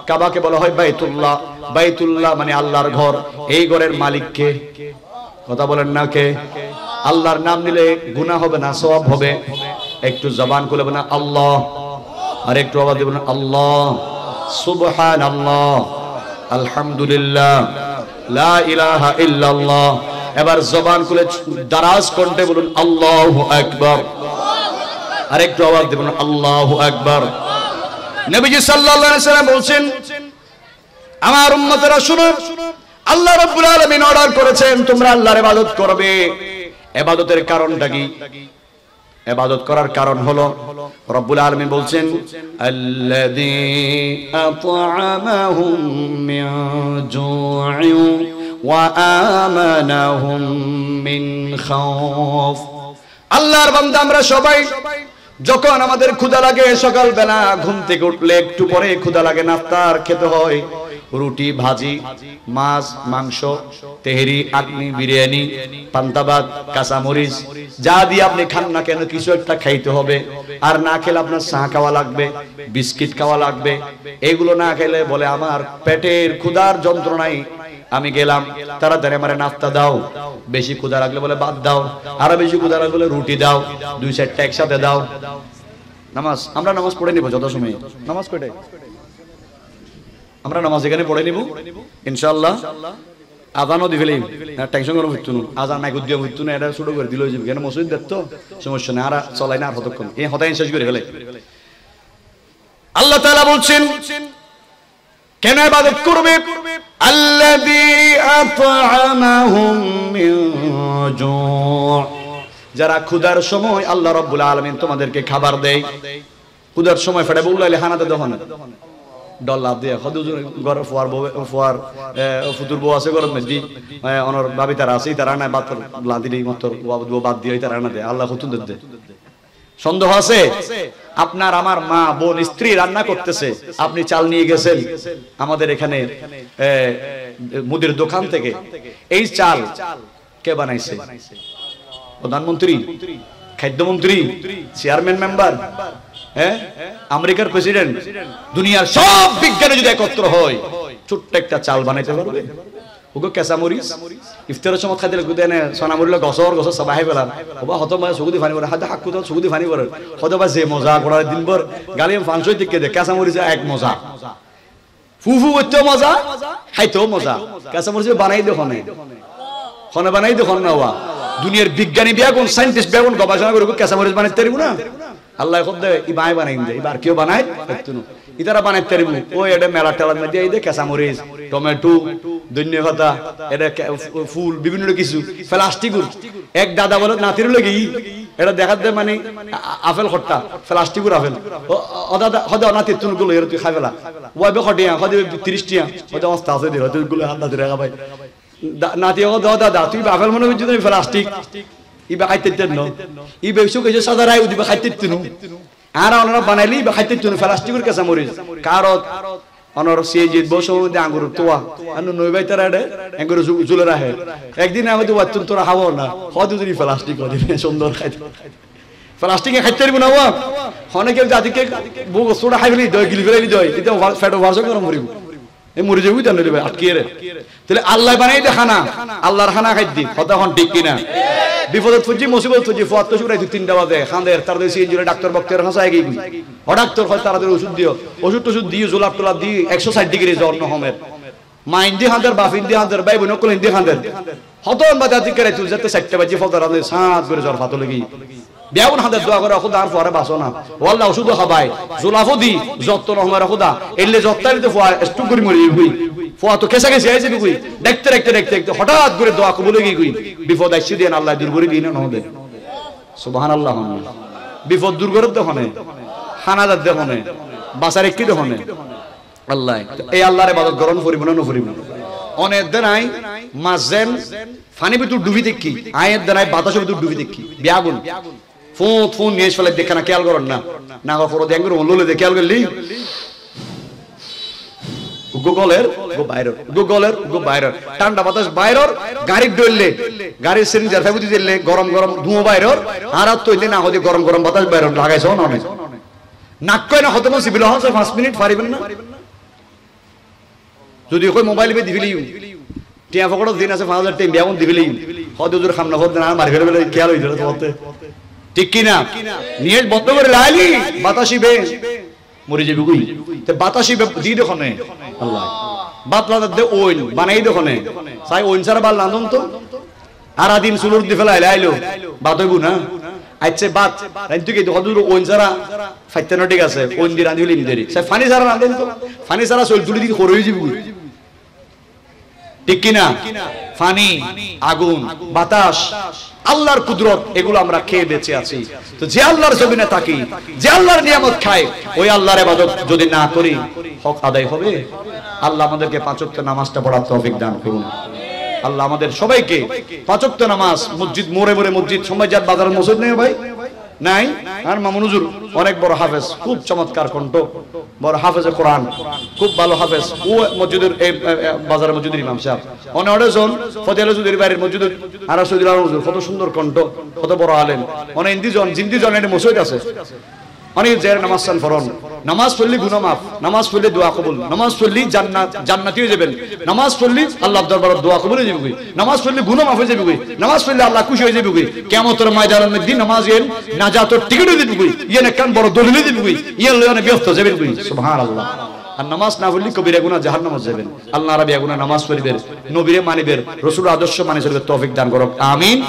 কাবাকে বলা হয় বাইতুল্লাহ, বাইতুল্লাহ মানে আল্লাহর ঘর। এই ঘরের মালিক কে? কথা বলেন না কে? আল্লাহর নাম নিলে গুনাহ হবে না, সওয়াব হবে। একটু জবান খুলে বলেন আল্লাহ, আর একটু আওয়াজ দিয়ে বলেন আল্লাহ, সুবহানাল্লাহ, আলহামদুলিল্লাহ, লা ইলাহা ইল্লাল্লাহ। এবার জবান খুলে দারাজ কণ্ঠে বলুন আল্লাহু আকবার, আর একটু আওয়াজ দিয়ে বলুন আল্লাহু আকবার। নবীজি সাল্লাল্লাহু আলাইহি ওয়াসাল্লাম বলেন, আমার উম্মতেরা শুনো, আল্লাহ রাব্বুল আলামিন অর্ডার করেছেন তোমরা আল্লাহর ইবাদত করবে। ইবাদতের কারণটা কি? ইবাদত করার কারণ হলো রব্বুল আলামিন বলছেন আল্লাযী আত'আমাহুম মিন জু'ইন ওয়া আমানাহুম মিন খাউফ। আল্লাহর বান্দা আমরা সবাই যখন আমাদের ক্ষুধা লাগে, সকালবেলা ঘুম থেকে উঠলে একটু পরে ক্ষুধা লাগে, নাস্তার খেতে হয় রুটি, ভাজি, মাছ, মাংস, তেহেরি, আটনি, বিরিয়ানি, পান্তাবাদ, কাঁচামরিচ, যা দিয়ে আপনি খান না কেন কিছু একটা খাইতে হবে। আর না খেলে আপনার চা খাওয়া লাগবে, বিস্কিট খাওয়া লাগবে। এগুলো না খেলে বলে আমার পেটের ক্ষুধার যন্ত্রণায় আমি গেলাম, তাড়াতাড়ি আমারে নাস্তা দাও। বেশি ক্ষুধা লাগলে বলে ভাত দাও, আরো বেশি ক্ষুধা লাগলে বলে রুটি দাও, 2-4টা একসাথে দাও। নামাজ আমরা নামাজ পড়ে নিব যথাসময়ে। নামাজ কয়টায়? আমরা নামাজ এখানে পড়ে নিব ইনশাআল্লাহ। আজানও দিবেলি, টেনশন করো হইতো না, আজান নাই গুদ্দিয়া হইতো না, এটা ছোট করে দিল যাবে কেন মসজিদ দেখতো সমস্যা নেই, আর চলাই না আর কতক্ষণ, এই হতাই শেষ করে ফেলে। আল্লাহ তাআলা বলছেন কেন ইবাদত করবে? আল্লাযী আত'আমাহুম মিন জু', যারা ক্ষুধার সময় আল্লাহ রাব্বুল আলামিন তোমাদেরকে খাবার দেয়। ক্ষুধার সময় ফেড়ে বললে হানাতে দহন ডল্লা দিয়ে হদুজুর ঘরে ফুয়ার ফুতুর বউ আছে গরম মেদি অনর ভাবি তারা আছে, তারা না বাত লাদি দেই মত বাদ দিয়ে তারা না দেয়, আল্লাহ হুতুন দে। সন্দেহ আছে? আপনার আমার মা বোন স্ত্রী রান্না করতেছে, আপনি চাল নিয়ে গেছেন আমাদের এখানে মুদির দোকান থেকে, এই চাল কে বানাইছে? প্রধানমন্ত্রী, খাদ্যমন্ত্রী, চেয়ারম্যান মেম্বার, আমেরিকার প্রেসিডেন্ট, দুনিয়ার সব বিজ্ঞানী যদি একত্র হয় ছোট্ট একটা চাল বানাইতে পারবে? ওগো কেঁচামরিচ ইফতারের সময় খাইতে গুদেনে সোনামরিল গছর গছর সবাই পেলাম ওবা হত বা সুগুদি ফানি পড়ে হাতে হাক্কু তো সুগুদি ফানি পড়ে হত বা যে মজা করার দিনভর গালিম ফাংশই দিকে দে কেঁচামরিচ এক মজা, ফুফু করতেও মজা, খাইতেও মজা। কেঁচামরিচ বানাই দেখো না, খনে বানাই দেখো না। ওয়া দুনিয়ার বিজ্ঞানী বিয়াগুন সায়েন্টিস্ট বিয়াগুন গবেষণা করে কেঁচামরিচ বানাইতে পারিব না? আল্লাহ খোদে ইবাই বানাই দে, এবার কেউ বানায় একটু ইতারা বানাইতে পারিব। ওই এটা মেলা টেলার মধ্যে এই দে কেঁচামরিচ, টমেটো, ধনিয়া পাতা, এটা ফুল বিভিন্ন কিছু প্লাস্টিক। এক দাদা বলে নাতির লগে এটা দেখাত দে মানে আপেল খট্টা প্লাস্টিকের আপেল ওদা হদে অনাতি তুন গুলো এর তুই খাইবেলা ওয়াবে খটিয়া হদে 30 টিয়া হদে অবস্থা আছে দে হদে গুলো হাত ধরে ভাই নাতি ও দাদা তুই আপেল মনে হচ্ছে তুমি প্লাস্টিক ইবা খাইতে তেন ই বেশু কইছে সাদারাই উদিবা খাইতে তেন আর ওনারা বানাইলি ইবা খাইতে তেন প্লাস্টিকের কাঁচা মরিচ কারত অনর সিজিত বসো দে আঙ্গুর তোয়া আনু নই ভাই তারা দে আঙ্গুর জুলে রাখে একদিন আমাদের ওয়াতুন তোরা খাবো না হদু দিন প্লাস্টিক দিবে সুন্দর খাইতে প্লাস্টিকে খাইতে পারবো না ওয়া অনেকে জাতিকে বউ সোডা খাইবলি দই গিলি ফেলাই দই এটা ফ্যাট ওভারশো গরম মরিব এই মরে যাবি জানো রে ভাই আটকিয়ে রে তাহলে আল্লাহ বানাই দে খানা আল্লাহর খানা খাইতি কথা হন ঠিক কিনা বিপদত ফুজি মুসিবত ফুজি ফুয়াত তো শুরাই 2-3টা বাজে খান্দের তার দেশি ইঞ্জুরি ডাক্তার বক্তের হাসায় গই ও ডাক্তার হয় তাদের ওষুধ দিও ওষুধ দিয়ে জোলাপ টোলাপ দি 160 ডিগ্রি জ্বর নহমের মা ইন্দি খান্দের বাপ ইন্দি খান্দের ভাই বোন কোন ইন্দি খান্দের হতন বাদা দিকরে তুই যেতে 60টা বাজে ফদর আনে সাত করে জ্বর ফাতো লাগি বিয়াউন হাতে দোয়া করে খুদা আর পরে বাসো না ওয়াল্লাহ ওষুধ খাবাই জোলাফও দি যত্ন নহমের খুদা এলে যত্তারিতে ফুয়া একটু করে মরি হই ফুয়া তো কেসা কেসে আইছে কই দেখতে হঠাৎ করে দোয়া কবুল হয়ে গই বিপদ আইছে দেন আল্লাহ দূর করে দিন না হবে সুবহানাল্লাহ বিপদ দূর করে দেখনে খানাদার দেখনে বাসার কি দেখনে আল্লাহ এই আল্লাহর ইবাদত গরম করিব না নকরিব অনেক দেনাই মাজেন ফানি ভিতর ডুবি দেখি আয়ের দেনাই বাতাসের ভিতর ডুবি দেখি বিয়াগুন ফোন নিয়ে ফেলে দেখে না খেয়াল করেন না করো দেখেন লোলে দেখে খেয়াল করলি গুগলের ঠান্ডা বাতাস বাইরের গাড়ির ডললে গাড়ির সিলিন্ডার ফেবুতি দিলে গরম ধুঁয়ো বাইরের আর তৈলে না হতে গরম বাতাস বাইরের লাগাইছ না নাক কয় না হতে সিভিল হচ্ছে 5 মিনিট পারিবেন না যদি কই মোবাইল বে দিবিলি টিয়া ফকড় দিন আছে 5000 টাকা বিয়াগুন দিবিলি হতে জোর খামনা হতে না মারি ফেলে খেয়াল হইছে তোমাতে ঠিক কি না নিয়ে বন্ধ করে লাইলি বাতাসি বে মরে যাবি কই তে বাতাসি বে দি দেখনে আল্লাহ বাতলা দে ওইন বানাই দেখনে সাই ওইন সারা বাল নান্দন তো আর আদিন সুলুর দি ফেলাই লাইলো বাতইবু না আইছে বাত রাইতু কি হদুর ওইন সারা ফাইতেন ঠিক আছে ওইন দি রাঁধিলি ইমদেরি সাই ফানি সারা নান্দন তো ফানি সারা সল তুলি দি করে হই যাবি ঠিক কি না ফানি আগুন বাতাস আল্লাহর কুদরত এগুলো আমরা খেয়ে বেঁচে আছি তো যে আল্লাহর জমিনে থাকি যে আল্লাহর নিয়ামত খাই ওই আল্লাহর ইবাদত যদি না করি হক আদায় হবে আল্লাহ আমাদেরকে 5 ওয়াক্ত নামাজটা পড়ার তৌফিক দান করুন আল্লাহ আমাদের সবাইকে 5 ওয়াক্ত নামাজ মসজিদ মোড়ে মসজিদ সমাজাত বাজারের মসজিদ নেই ভাই নাই আর মামুন হুজুর অনেক বড় হাফেজ খুব চমৎকার কণ্ঠ বড় হাফেজে কোরআন খুব ভালো হাফেজ ও মসজিদের এই বাজারের মসজিদের ইমাম সাহেব অনেকজন ফতেল হুজুরের বাড়ির মসজিদের আর সৈয়দুল আলম হুজুর কত সুন্দর কণ্ঠ কত বড় আলেম অনেক জিন্দি জন এর মসজিদ আছে অনেক জায়গায় নামাজ সান ফরন নামাজ পড়লে গুনাহ মাফ নামাজ পড়লে দোয়া কবুল নামাজ পড়লে জান্নাতি হয়ে যাবেন নামাজ পড়লে আল্লাহর দরবারে দোয়া কবুল হয়ে যাবে নামাজ পড়লে গুনাহ মাফ হয়ে যাবে নামাজ পড়লে আল্লাহ খুশি হয়ে যাবে কিয়ামতের ময়দানের মধ্যে নামাজের নাজাতের টিকিট দিবে ইয়েনে কান বড় দলিল দিবে ইয়ে লয়নে ব্যস্ত যাবেন সুবহানাল্লাহ আর নামাজ না পড়লে কবিরা গুনাহ জাহান্নামে যাবেন আল্লাহ রাব্বি গুনাহ নামাজ পড়িবেন নবীরে মানিবেন রাসূলের আদর্শ মানি চলবে তৌফিক দান করুক আমিন